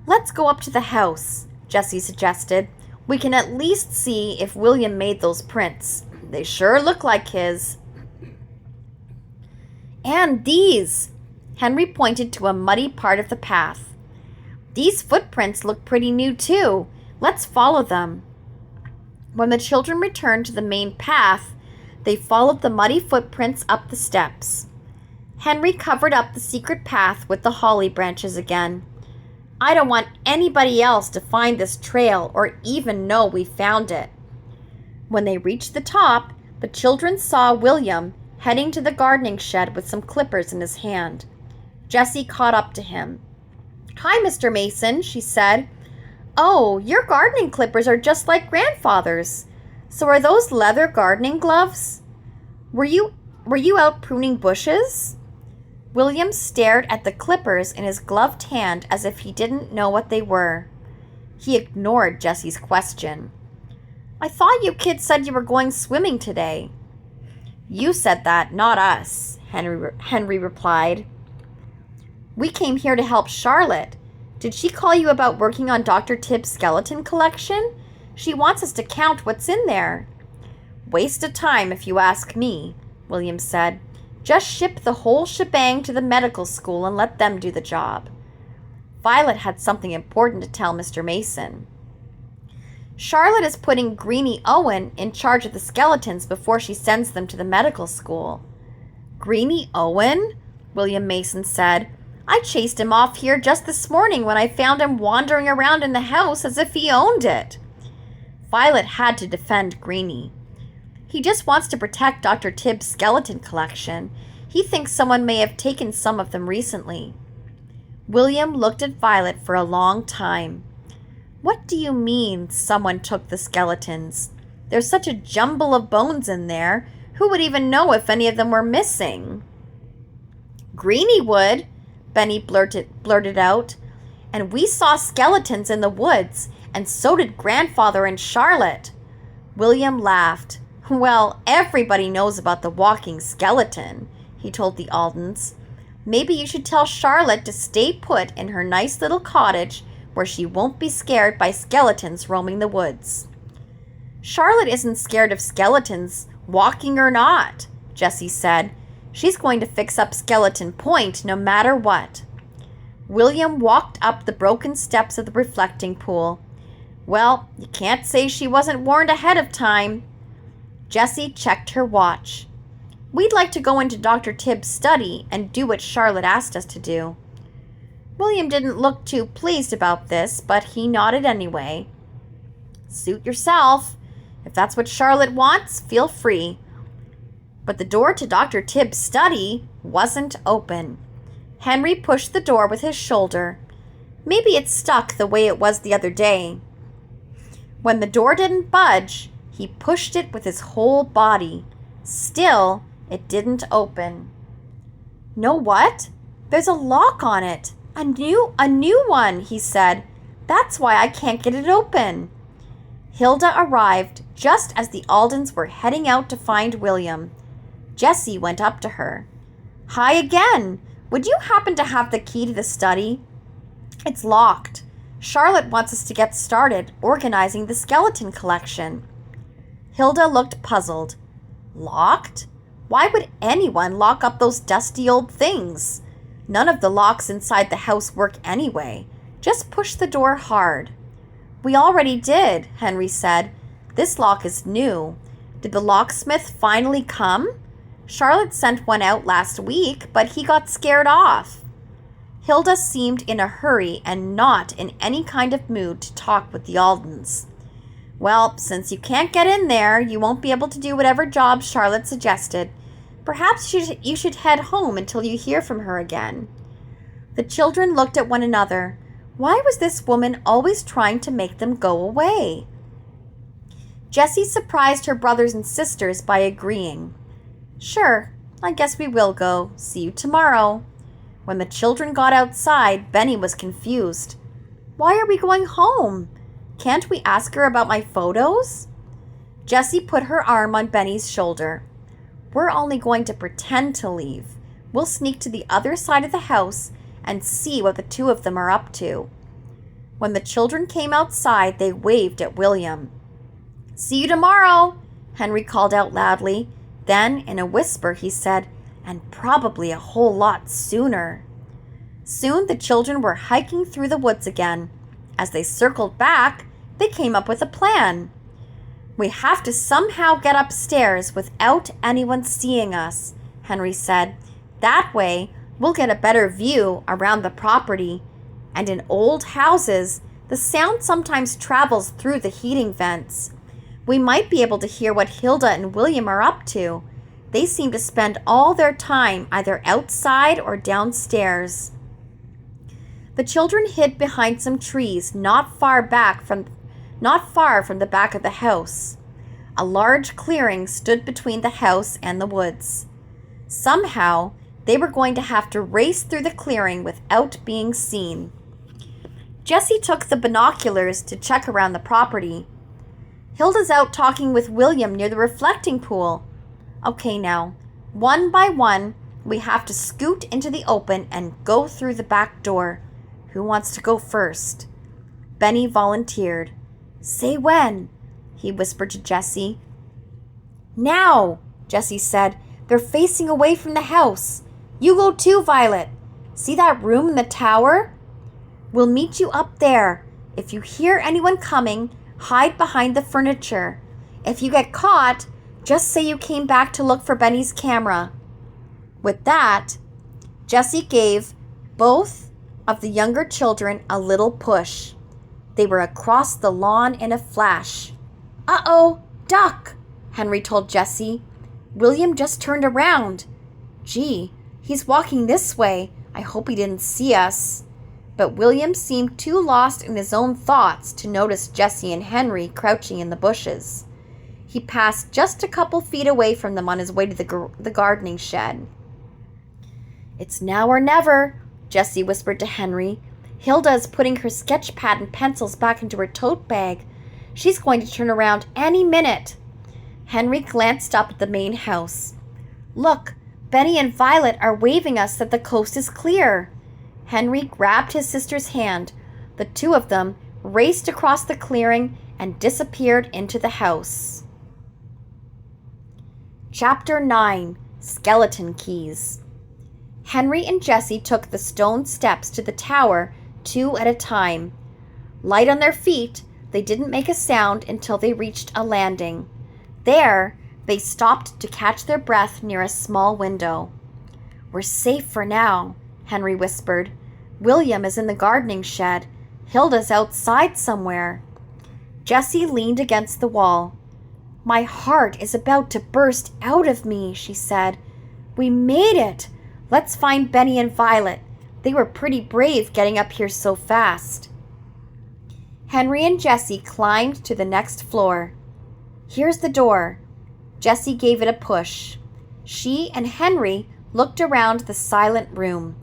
Let's go up to the house, Jessie suggested. We can at least see if William made those prints. They sure look like his. And these. Henry pointed to a muddy part of the path. These footprints look pretty new too. Let's follow them. When the children returned to the main path, they followed the muddy footprints up the steps. Henry covered up the secret path with the holly branches again. I don't want anybody else to find this trail or even know we found it. When they reached the top, the children saw William heading to the gardening shed with some clippers in his hand. Jessie caught up to him. Hi, Mr. Mason, she said. Oh, your gardening clippers are just like grandfather's. So are those leather gardening gloves? Were you out pruning bushes? William stared at the clippers in his gloved hand as if he didn't know what they were. He ignored Jessie's question. I thought you kids said you were going swimming today. You said that, not us, Henry replied. We came here to help Charlotte. Did she call you about working on Dr. Tibbs' skeleton collection? She wants us to count what's in there. Waste of time if you ask me, William said. Just ship the whole shebang to the medical school and let them do the job. Violet had something important to tell Mr. Mason. Charlotte is putting Greenie Owen in charge of the skeletons before she sends them to the medical school. Greenie Owen? William Mason said. I chased him off here just this morning when I found him wandering around in the house as if he owned it. Violet had to defend Greenie. He just wants to protect Dr. Tibbs' skeleton collection. He thinks someone may have taken some of them recently. William looked at Violet for a long time. What do you mean, someone took the skeletons? There's such a jumble of bones in there. Who would even know if any of them were missing? Greenie would, Benny blurted out. And we saw skeletons in the woods, and so did Grandfather and Charlotte. William laughed. Well, everybody knows about the walking skeleton, he told the Aldens. Maybe you should tell Charlotte to stay put in her nice little cottage where she won't be scared by skeletons roaming the woods. Charlotte isn't scared of skeletons, walking or not, Jessie said. She's going to fix up Skeleton Point no matter what. William walked up the broken steps of the reflecting pool. Well, you can't say she wasn't warned ahead of time. Jessie checked her watch. We'd like to go into Dr. Tibbs' study and do what Charlotte asked us to do. William didn't look too pleased about this, but he nodded anyway. Suit yourself. If that's what Charlotte wants, feel free. But the door to Dr. Tibbs' study wasn't open. Henry pushed the door with his shoulder. Maybe it stuck the way it was the other day. When the door didn't budge, he pushed it with his whole body. Still, it didn't open. Know what? There's a lock on it. A new one, he said. That's why I can't get it open. Hilda arrived just as the Aldens were heading out to find William. Jessie went up to her. Hi again. Would you happen to have the key to the study? It's locked. Charlotte wants us to get started organizing the skeleton collection. Hilda looked puzzled. Locked? Why would anyone lock up those dusty old things? None of the locks inside the house work anyway. Just push the door hard. We already did, Henry said. This lock is new. Did the locksmith finally come? Charlotte sent one out last week, but he got scared off. Hilda seemed in a hurry and not in any kind of mood to talk with the Aldens. Well, since you can't get in there, you won't be able to do whatever job Charlotte suggested. Perhaps you should head home until you hear from her again." The children looked at one another. Why was this woman always trying to make them go away? Jessie surprised her brothers and sisters by agreeing. "Sure, I guess we will go. See you tomorrow." When the children got outside, Benny was confused. "Why are we going home? Can't we ask her about my photos?" Jessie put her arm on Benny's shoulder. "We're only going to pretend to leave. We'll sneak to the other side of the house and see what the two of them are up to." When the children came outside, they waved at William. "See you tomorrow," Henry called out loudly. Then, in a whisper, he said, "And probably a whole lot sooner." Soon the children were hiking through the woods again. As they circled back, they came up with a plan. "We have to somehow get upstairs without anyone seeing us," Henry said. "That way, we'll get a better view around the property. And in old houses, the sound sometimes travels through the heating vents. We might be able to hear what Hilda and William are up to. They seem to spend all their time either outside or downstairs." The children hid behind some trees not far from the back of the house. A large clearing stood between the house and the woods. Somehow, they were going to have to race through the clearing without being seen. Jessie took the binoculars to check around the property. "Hilda's out talking with William near the reflecting pool." "Okay, now, one by one, we have to scoot into the open and go through the back door. Who wants to go first?" Benny volunteered. "Say when," he whispered to Jessie. "Now," Jessie said. "They're facing away from the house. You go too, Violet. See that room in the tower? We'll meet you up there. If you hear anyone coming, hide behind the furniture. If you get caught, just say you came back to look for Benny's camera." With that, Jessie gave both of the younger children a little push. They were across the lawn in a flash. "Uh-oh, duck," Henry told Jessie. "William just turned around. Gee, he's walking this way. I hope he didn't see us." But William seemed too lost in his own thoughts to notice Jessie and Henry crouching in the bushes. He passed just a couple feet away from them on his way to the gardening shed. "It's now or never," Jessie whispered to Henry. "Hilda is putting her sketch pad and pencils back into her tote bag. She's going to turn around any minute." Henry glanced up at the main house. "Look, Benny and Violet are waving us that the coast is clear." Henry grabbed his sister's hand. The two of them raced across the clearing and disappeared into the house. Chapter 9. Skeleton Keys. Henry and Jessie took the stone steps to the tower 2 at a time. Light on their feet, they didn't make a sound until they reached a landing. There, they stopped to catch their breath near a small window. "We're safe for now," Henry whispered. "William is in the gardening shed. Hilda's outside somewhere." Jessie leaned against the wall. "My heart is about to burst out of me," she said. "We made it! Let's find Benny and Violet. They were pretty brave getting up here so fast." Henry and Jessie climbed to the next floor. "Here's the door." Jessie gave it a push. She and Henry looked around the silent room.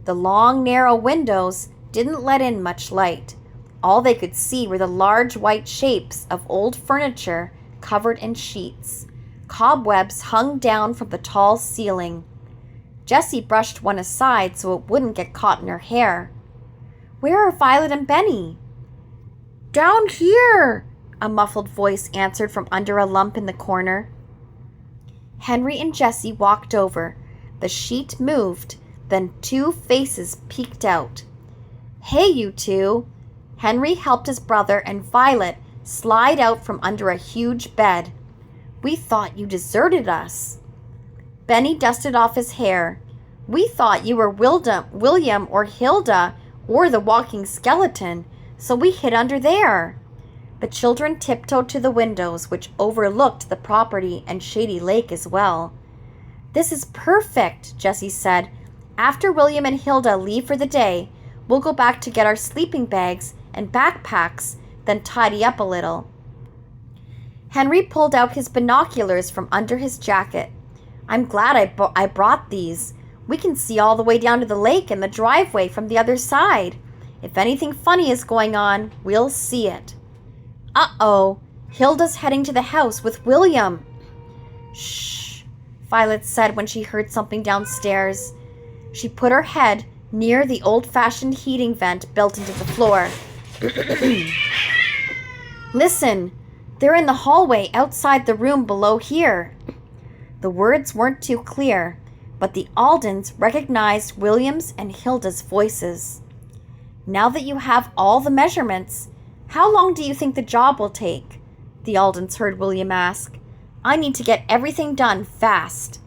The long, narrow windows didn't let in much light. All they could see were the large white shapes of old furniture covered in sheets. Cobwebs hung down from the tall ceiling. Jessie brushed one aside so it wouldn't get caught in her hair. "Where are Violet and Benny?" "Down here," a muffled voice answered from under a lump in the corner. Henry and Jessie walked over. The sheet moved, then 2 faces peeked out. "Hey, you two!" Henry helped his brother and Violet slide out from under a huge bed. "We thought you deserted us." Benny dusted off his hair. "We thought you were William or Hilda or the walking skeleton, so we hid under there." The children tiptoed to the windows, which overlooked the property and Shady Lake as well. This is perfect, Jessie said. After William and Hilda leave for the day, we'll go back to get our sleeping bags and backpacks, then tidy up a little. Henry pulled out his binoculars from under his jacket. I'm glad I brought these. We can see all the way down to the lake and the driveway from the other side. If anything funny is going on, we'll see it. Uh-oh, Hilda's heading to the house with William. Shh, Violet said when she heard something downstairs. She put her head near the old-fashioned heating vent built into the floor. Listen, they're in the hallway outside the room below here. The words weren't too clear, but the Aldens recognized William's and Hilda's voices. Now that you have all the measurements, how long do you think the job will take? The Aldens heard William ask. I need to get everything done fast.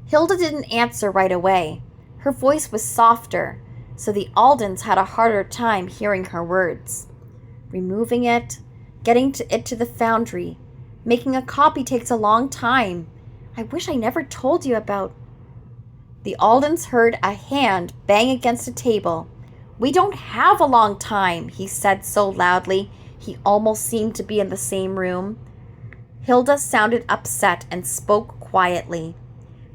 Hilda didn't answer right away. Her voice was softer, so the Aldens had a harder time hearing her words. Removing it, getting it to the foundry, making a copy takes a long time. I wish I never told you about... The Aldens heard a hand bang against a table. We don't have a long time, he said so loudly he almost seemed to be in the same room. Hilda sounded upset and spoke quietly.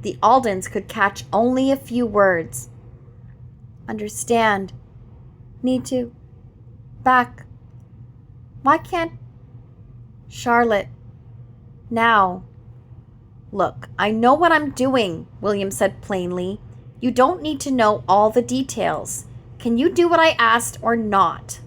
The Aldens could catch only a few words. Understand. Need to. Back. Why can't... Charlotte. Now. Look, I know what I'm doing, William said plainly. You don't need to know all the details. Can you do what I asked or not?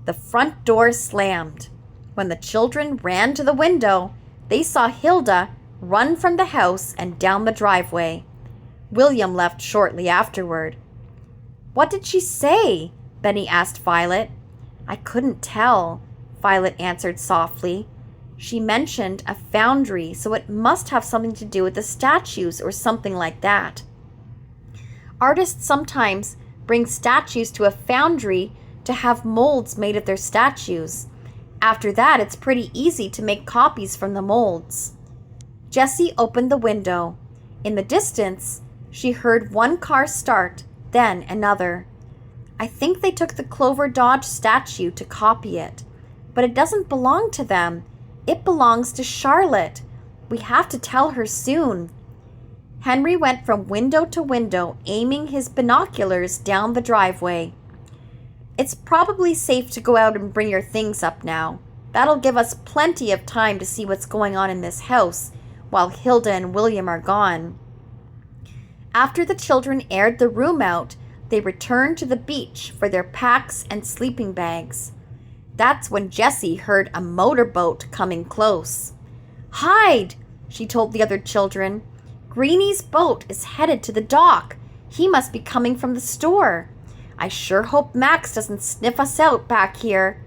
The front door slammed. When the children ran to the window, they saw Hilda run from the house and down the driveway. William left shortly afterward. What did she say? Benny asked Violet. I couldn't tell, Violet answered softly. She mentioned a foundry, so it must have something to do with the statues or something like that. Artists sometimes bring statues to a foundry to have molds made of their statues. After that, it's pretty easy to make copies from the molds. Jessie opened the window. In the distance, she heard one car start, then another. I think they took the Clover Dodge statue to copy it. But it doesn't belong to them. It belongs to Charlotte. We have to tell her soon. Henry went from window to window, aiming his binoculars down the driveway. It's probably safe to go out and bring your things up now. That'll give us plenty of time to see what's going on in this house while Hilda and William are gone. After the children aired the room out, they returned to the beach for their packs and sleeping bags. That's when Jessie heard a motorboat coming close. Hide, she told the other children. Greenie's boat is headed to the dock. He must be coming from the store. I sure hope Max doesn't sniff us out back here.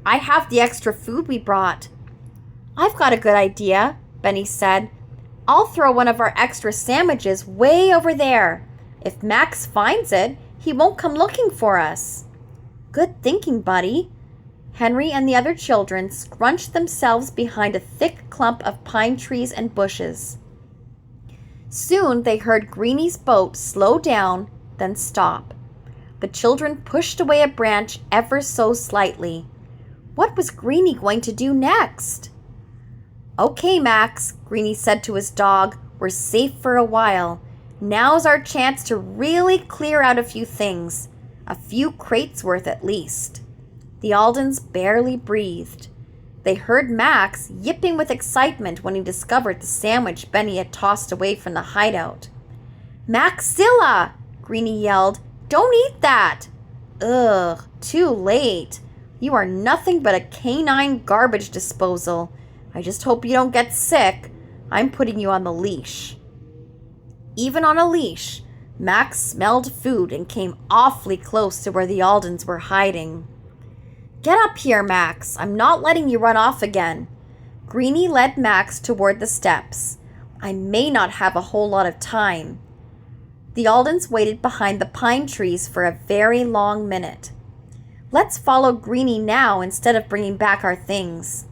I have the extra food we brought. I've got a good idea, Benny said. I'll throw one of our extra sandwiches way over there. If Max finds it, he won't come looking for us. Good thinking, buddy. Henry and the other children scrunched themselves behind a thick clump of pine trees and bushes. Soon they heard Greenie's boat slow down, then stop. The children pushed away a branch ever so slightly. What was Greenie going to do next? Okay, Max, Greenie said to his dog, we're safe for a while. Now's our chance to really clear out a few things. A few crates worth at least. The Aldens barely breathed. They heard Max yipping with excitement when he discovered the sandwich Benny had tossed away from the hideout. Maxilla! Greenie yelled. Don't eat that! Ugh, too late. You are nothing but a canine garbage disposal. I just hope you don't get sick. I'm putting you on the leash. Even on a leash, Max smelled food and came awfully close to where the Aldens were hiding. Get up here, Max. I'm not letting you run off again. Greenie led Max toward the steps. I may not have a whole lot of time. The Aldens waited behind the pine trees for a very long minute. Let's follow Greenie now instead of bringing back our things,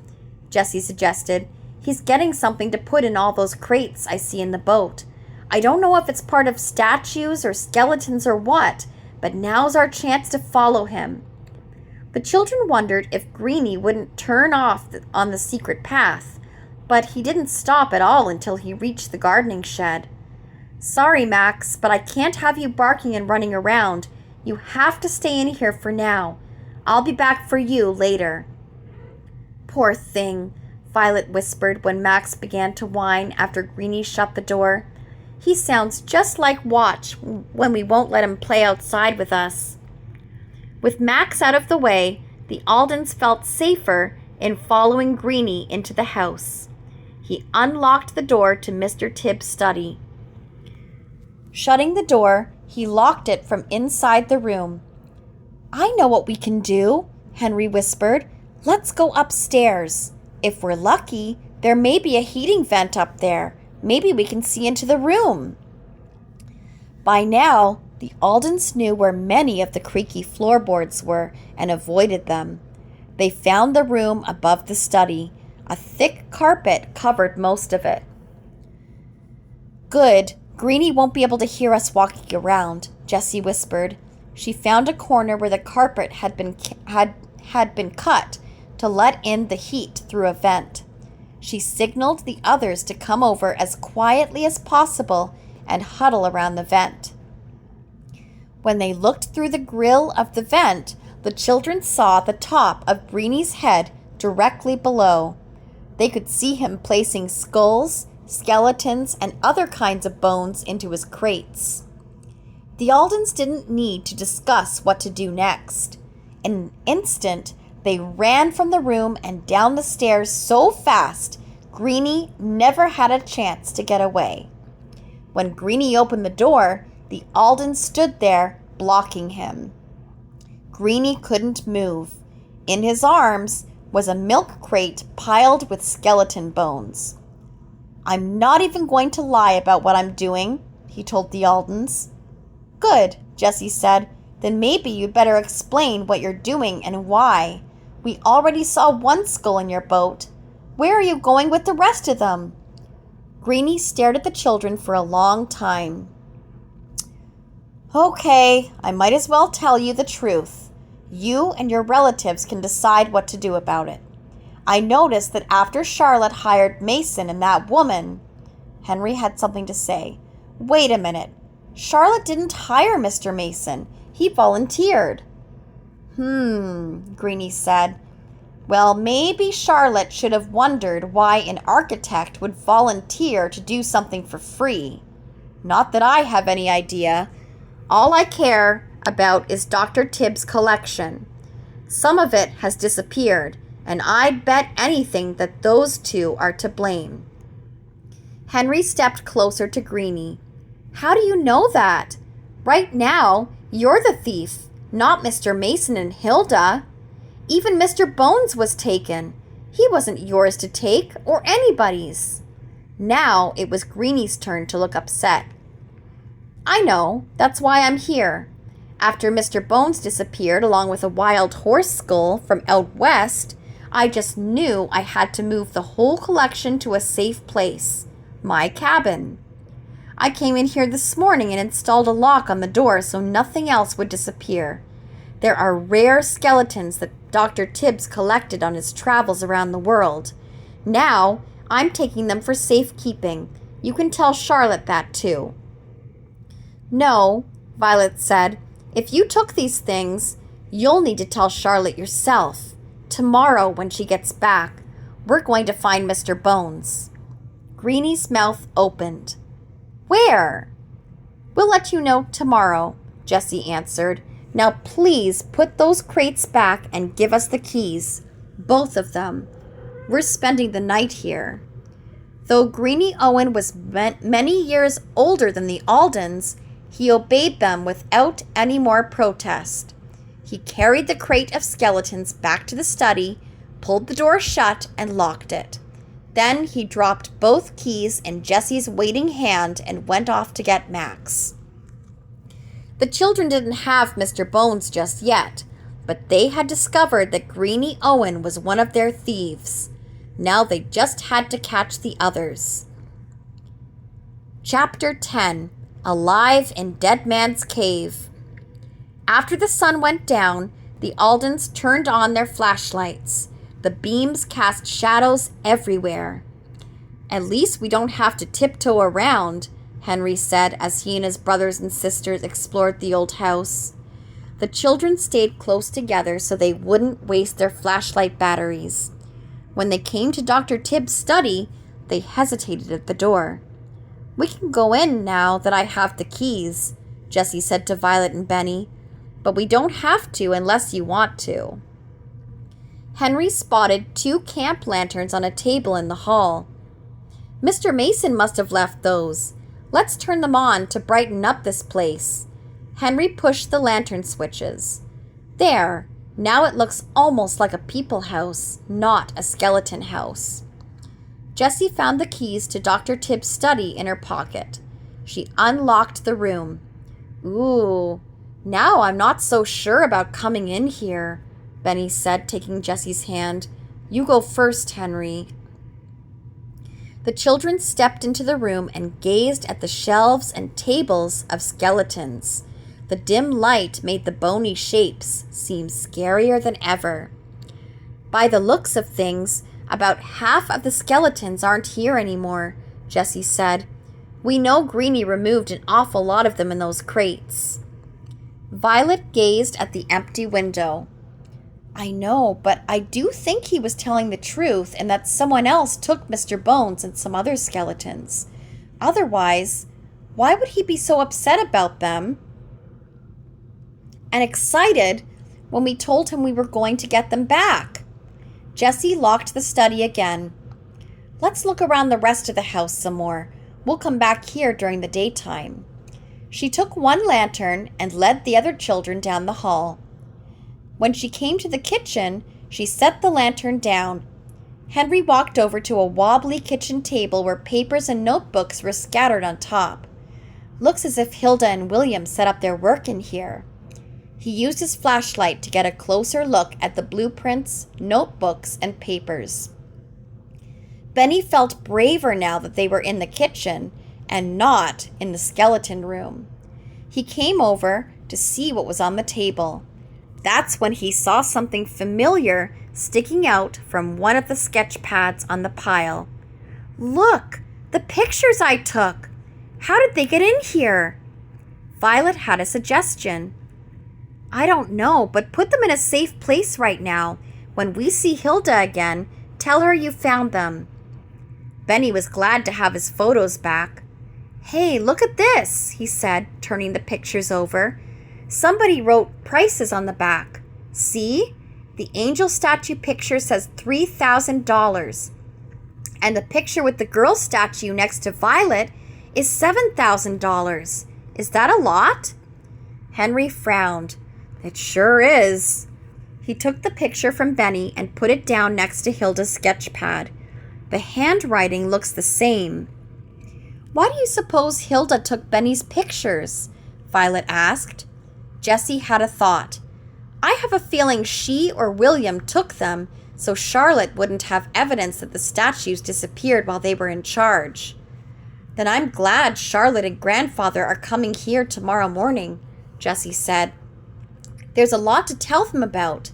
Jessie suggested. He's getting something to put in all those crates I see in the boat. I don't know if it's part of statues or skeletons or what, but now's our chance to follow him." The children wondered if Greenie wouldn't turn off on the secret path, but he didn't stop at all until he reached the gardening shed. "Sorry, Max, but I can't have you barking and running around. You have to stay in here for now. I'll be back for you later." "Poor thing," Violet whispered when Max began to whine after Greenie shut the door. "He sounds just like Watch when we won't let him play outside with us." With Max out of the way, the Aldens felt safer in following Greenie into the house. He unlocked the door to Mr. Tibbs' study. Shutting the door, he locked it from inside the room. "I know what we can do," Henry whispered. "Let's go upstairs. If we're lucky, there may be a heating vent up there. Maybe we can see into the room." By now, the Aldens knew where many of the creaky floorboards were and avoided them. They found the room above the study. A thick carpet covered most of it. "Good. Greenie won't be able to hear us walking around," Jessie whispered. She found a corner where the carpet had been cut to let in the heat through a vent. She signaled the others to come over as quietly as possible and huddle around the vent. When they looked through the grill of the vent, the children saw the top of Greenie's head directly below. They could see him placing skulls, skeletons, and other kinds of bones into his crates. The Aldens didn't need to discuss what to do next. In an instant, they ran from the room and down the stairs so fast, Greenie never had a chance to get away. When Greenie opened the door, the Aldens stood there, blocking him. Greenie couldn't move. In his arms was a milk crate piled with skeleton bones. "I'm not even going to lie about what I'm doing," he told the Aldens. "Good," Jessie said. "Then maybe you'd better explain what you're doing and why. We already saw one skull in your boat. Where are you going with the rest of them?" Greenie stared at the children for a long time. "Okay, I might as well tell you the truth. You and your relatives can decide what to do about it. I noticed that after Charlotte hired Mason and that woman—" Henry had something to say. "Wait a minute. Charlotte didn't hire Mr. Mason. He volunteered." Greenie said. "Well, maybe Charlotte should have wondered why an architect would volunteer to do something for free. Not that I have any idea. All I care about is Dr. Tibbs' collection. Some of it has disappeared, and I'd bet anything that those two are to blame." Henry stepped closer to Greenie. "How do you know that? Right now, you're the thief, not Mr. Mason and Hilda. Even Mr. Bones was taken. He wasn't yours to take, or anybody's." Now it was Greenie's turn to look upset. "I know. That's why I'm here. After Mr. Bones disappeared along with a wild horse skull from out west, I just knew I had to move the whole collection to a safe place, my cabin. I came in here this morning and installed a lock on the door so nothing else would disappear. There are rare skeletons that Dr. Tibbs collected on his travels around the world. Now I'm taking them for safekeeping. You can tell Charlotte that too." "No," Violet said. "If you took these things, you'll need to tell Charlotte yourself. Tomorrow, when she gets back, we're going to find Mr. Bones." Greenie's mouth opened. "Where?" "We'll let you know tomorrow," Jessie answered. "Now please put those crates back and give us the keys. Both of them. We're spending the night here." Though Greenie Owen was many years older than the Aldens, he obeyed them without any more protest. He carried the crate of skeletons back to the study, pulled the door shut, and locked it. Then he dropped both keys in Jessie's waiting hand and went off to get Max. The children didn't have Mr. Bones just yet, but they had discovered that Greenie Owen was one of their thieves. Now they just had to catch the others. Chapter 10. Alive in Dead Man's Cave. After the sun went down, the Aldens turned on their flashlights. The beams cast shadows everywhere. "At least we don't have to tiptoe around," Henry said as he and his brothers and sisters explored the old house. The children stayed close together so they wouldn't waste their flashlight batteries. When they came to Dr. Tibbs' study, they hesitated at the door. "We can go in now that I have the keys," Jessie said to Violet and Benny, "but we don't have to unless you want to." Henry spotted 2 camp lanterns on a table in the hall. "Mr. Mason must have left those. Let's turn them on to brighten up this place." Henry pushed the lantern switches. There, now it looks almost like a people house, not a skeleton house. Jessie found the keys to Dr. Tibbs' study in her pocket. She unlocked the room. "Ooh, now I'm not so sure about coming in here," Benny said, taking Jessie's hand. "You go first, Henry." The children stepped into the room and gazed at the shelves and tables of skeletons. The dim light made the bony shapes seem scarier than ever. "By the looks of things, about half of the skeletons aren't here anymore," Jessie said. "We know Greenie removed an awful lot of them in those crates." Violet gazed at the empty window. "I know, but I do think he was telling the truth and that someone else took Mr. Bones and some other skeletons. Otherwise, why would he be so upset about them and excited when we told him we were going to get them back?" Jessie locked the study again. "Let's look around the rest of the house some more. We'll come back here during the daytime." She took one lantern and led the other children down the hall. When she came to the kitchen, she set the lantern down. Henry walked over to a wobbly kitchen table where papers and notebooks were scattered on top. "Looks as if Hilda and William set up their work in here." He used his flashlight to get a closer look at the blueprints, notebooks, and papers. Benny felt braver now that they were in the kitchen and not in the skeleton room. He came over to see what was on the table. That's when he saw something familiar sticking out from one of the sketch pads on the pile. "Look, the pictures I took! How did they get in here?" Violet had a suggestion. "I don't know, but put them in a safe place right now. When we see Hilda again, tell her you found them." Benny was glad to have his photos back. "Hey, look at this," he said, turning the pictures over. "Somebody wrote prices on the back. See? The angel statue picture says $3,000. And the picture with the girl statue next to Violet is $7,000. Is that a lot?" Henry frowned. "It sure is." He took the picture from Benny and put it down next to Hilda's sketch pad. The handwriting looks the same. "Why do you suppose Hilda took Benny's pictures?" Violet asked. Jessie had a thought. "I have a feeling she or William took them so Charlotte wouldn't have evidence that the statues disappeared while they were in charge." "Then I'm glad Charlotte and Grandfather are coming here tomorrow morning," Jessie said. "There's a lot to tell them about.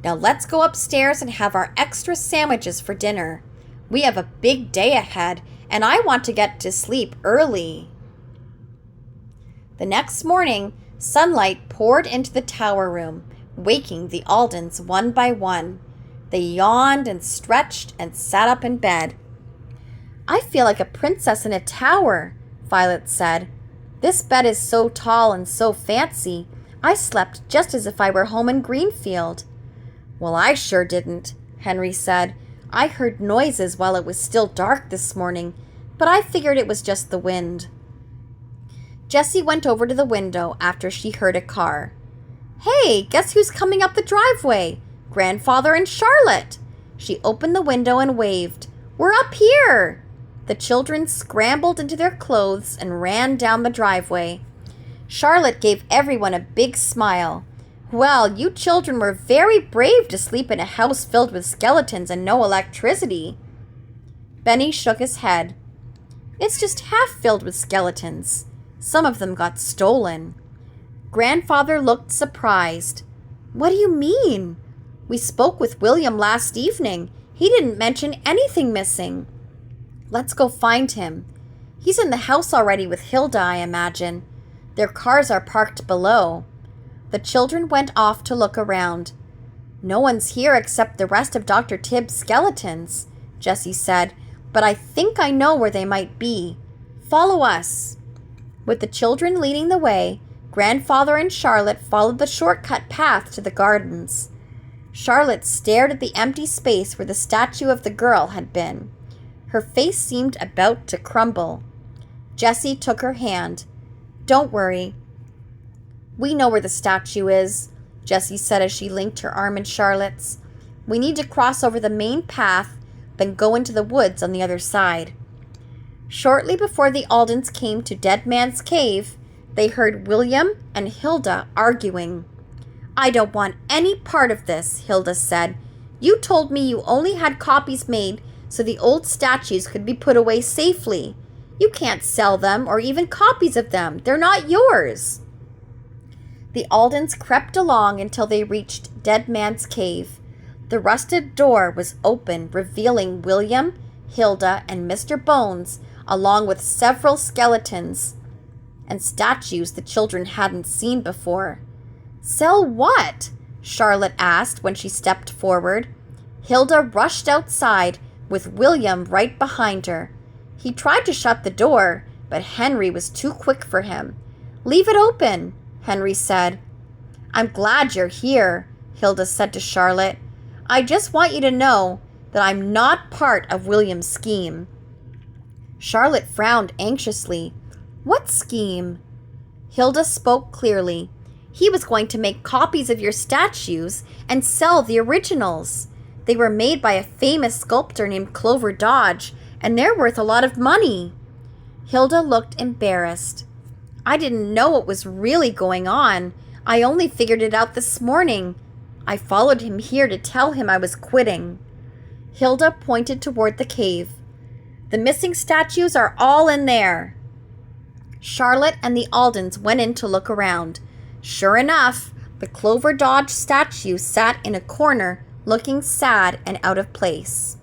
Now let's go upstairs and have our extra sandwiches for dinner. We have a big day ahead, and I want to get to sleep early." The next morning, sunlight poured into the tower room, waking the Aldens one by one. They yawned and stretched and sat up in bed. "I feel like a princess in a tower," Violet said. "This bed is so tall and so fancy. I slept just as if I were home in Greenfield." "Well, I sure didn't," Henry said. "I heard noises while it was still dark this morning, but I figured it was just the wind." Jessie went over to the window after she heard a car. "Hey, guess who's coming up the driveway? Grandfather and Charlotte." She opened the window and waved. "We're up here." The children scrambled into their clothes and ran down the driveway. Charlotte gave everyone a big smile. "Well, you children were very brave to sleep in a house filled with skeletons and no electricity." Benny shook his head. It's just half filled with skeletons. Some of them got stolen. Grandfather looked surprised. What do you mean? We spoke with William last evening. He didn't mention anything missing. Let's go find him. He's in the house already with Hilda, I imagine. Their cars are parked below. The children went off to look around. No one's here except the rest of Dr. Tibbs' skeletons, Jessie said, but I think I know where they might be. Follow us. With the children leading the way, Grandfather and Charlotte followed the shortcut path to the gardens. Charlotte stared at the empty space where the statue of the girl had been. Her face seemed about to crumble. Jessie took her hand. Don't worry. We know where the statue is, Jessie said as she linked her arm in Charlotte's. We need to cross over the main path, then go into the woods on the other side. Shortly before the Aldens came to Dead Man's Cave, they heard William and Hilda arguing. I don't want any part of this, Hilda said. You told me you only had copies made so the old statues could be put away safely. You can't sell them or even copies of them. They're not yours. The Aldens crept along until they reached Dead Man's Cave. The rusted door was open, revealing William, Hilda, and Mr. Bones, along with several skeletons and statues the children hadn't seen before. Sell what? Charlotte asked when she stepped forward. Hilda rushed outside, with William right behind her. He tried to shut the door, but Henry was too quick for him. Leave it open, Henry said. I'm glad you're here, Hilda said to Charlotte. I just want you to know that I'm not part of William's scheme. Charlotte frowned anxiously. What scheme? Hilda spoke clearly. He was going to make copies of your statues and sell the originals. They were made by a famous sculptor named Clover Dodge, and they're worth a lot of money. Hilda looked embarrassed. I didn't know what was really going on. I only figured it out this morning. I followed him here to tell him I was quitting. Hilda pointed toward the cave. The missing statues are all in there. Charlotte and the Aldens went in to look around. Sure enough, the Clover Dodge statue sat in a corner, looking sad and out of place.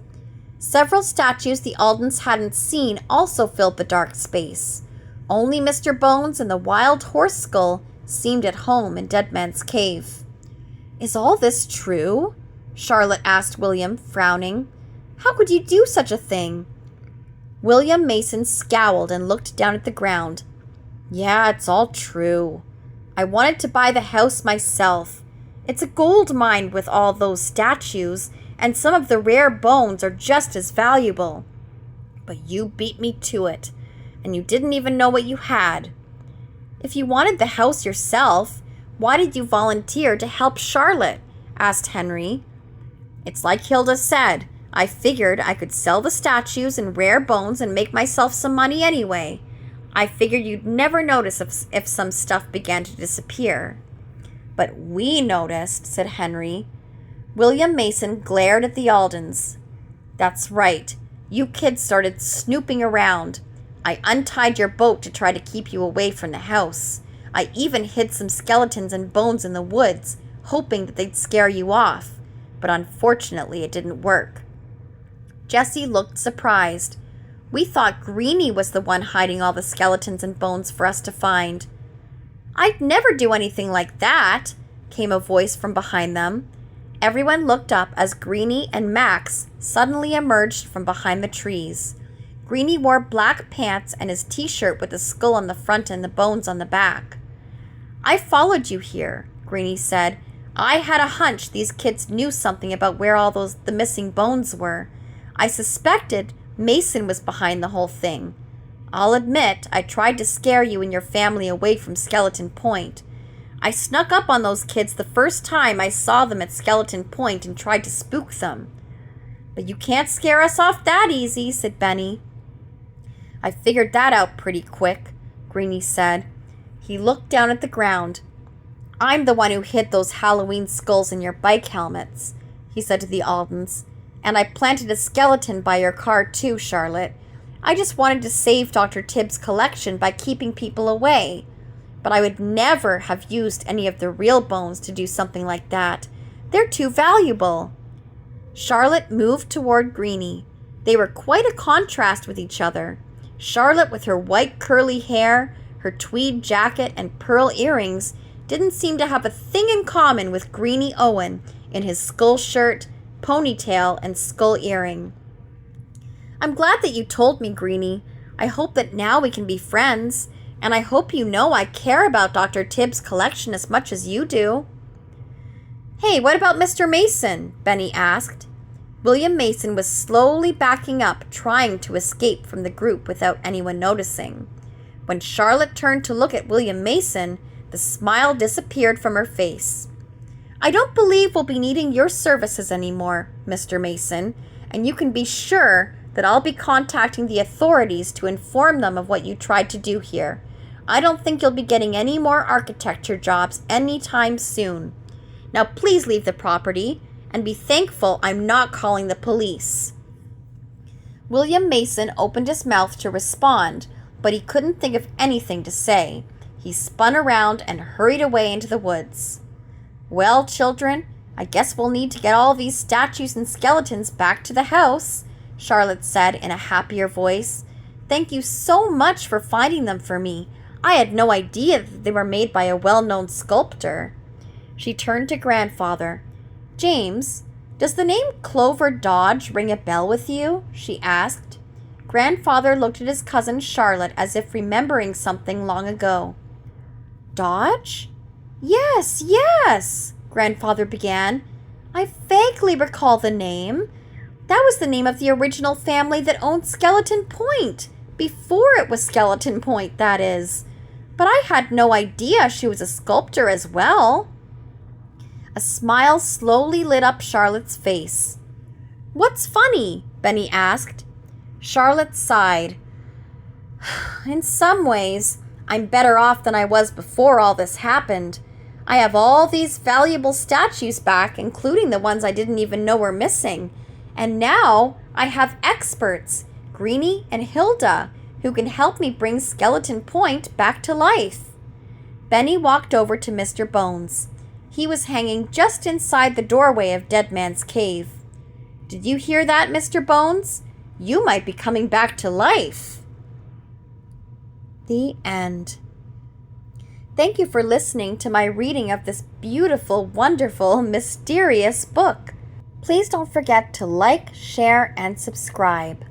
Several statues the Aldens hadn't seen also filled the dark space. Only Mr. Bones and the wild horse skull seemed at home in Dead Man's Cave. Is all this true? Charlotte asked William, frowning. How could you do such a thing? William Mason scowled and looked down at the ground. Yeah, it's all true. I wanted to buy the house myself. It's a gold mine with all those statues, and some of the rare bones are just as valuable. But you beat me to it, and you didn't even know what you had. If you wanted the house yourself, why did you volunteer to help Charlotte? Asked Henry. It's like Hilda said. I figured I could sell the statues and rare bones and make myself some money anyway. I figured you'd never notice if some stuff began to disappear. But we noticed, said Henry. William Mason glared at the Aldens. That's right. You kids started snooping around. I untied your boat to try to keep you away from the house. I even hid some skeletons and bones in the woods, hoping that they'd scare you off. But unfortunately, it didn't work. Jessie looked surprised. We thought Greenie was the one hiding all the skeletons and bones for us to find. I'd never do anything like that, came a voice from behind them. Everyone looked up as Greenie and Max suddenly emerged from behind the trees. Greenie wore black pants and his t-shirt with the skull on the front and the bones on the back. I followed you here, Greenie said. I had a hunch these kids knew something about where all the missing bones were. I suspected Mason was behind the whole thing. I'll admit, I tried to scare you and your family away from Skeleton Point. I snuck up on those kids the first time I saw them at Skeleton Point and tried to spook them. But you can't scare us off that easy, said Benny. I figured that out pretty quick, Greenie said. He looked down at the ground. I'm the one who hid those Halloween skulls in your bike helmets, he said to the Aldens. And I planted a skeleton by your car too, Charlotte. I just wanted to save Dr. Tibbs' collection by keeping people away. But I would never have used any of the real bones to do something like that. They're too valuable." Charlotte moved toward Greenie. They were quite a contrast with each other. Charlotte, with her white curly hair, her tweed jacket, and pearl earrings, didn't seem to have a thing in common with Greenie Owen in his skull shirt, ponytail, and skull earring. "I'm glad that you told me, Greenie. I hope that now we can be friends, and I hope you know I care about Dr. Tibbs' collection as much as you do." "Hey, what about Mr. Mason?" Benny asked. William Mason was slowly backing up, trying to escape from the group without anyone noticing. When Charlotte turned to look at William Mason, the smile disappeared from her face. "I don't believe we'll be needing your services anymore, Mr. Mason, and you can be sure that I'll be contacting the authorities to inform them of what you tried to do here. I don't think you'll be getting any more architecture jobs anytime soon. Now please leave the property and be thankful I'm not calling the police." William Mason opened his mouth to respond, but he couldn't think of anything to say. He spun around and hurried away into the woods. "Well, children, I guess we'll need to get all these statues and skeletons back to the house," Charlotte said in a happier voice. "Thank you so much for finding them for me. I had no idea that they were made by a well-known sculptor." She turned to Grandfather. "James, does the name Clover Dodge ring a bell with you?" she asked. Grandfather looked at his cousin Charlotte as if remembering something long ago. "Dodge? Yes, yes," Grandfather began. "I vaguely recall the name. That was the name of the original family that owned Skeleton Point, before it was Skeleton Point, that is. But I had no idea she was a sculptor as well." A smile slowly lit up Charlotte's face. "What's funny?" Benny asked. Charlotte sighed. "In some ways, I'm better off than I was before all this happened. I have all these valuable statues back, including the ones I didn't even know were missing. And now I have experts, Greenie and Hilda, who can help me bring Skeleton Point back to life." Benny walked over to Mr. Bones. He was hanging just inside the doorway of Dead Man's Cave. "Did you hear that, Mr. Bones? You might be coming back to life." The end. Thank you for listening to my reading of this beautiful, wonderful, mysterious book. Please don't forget to like, share, and subscribe.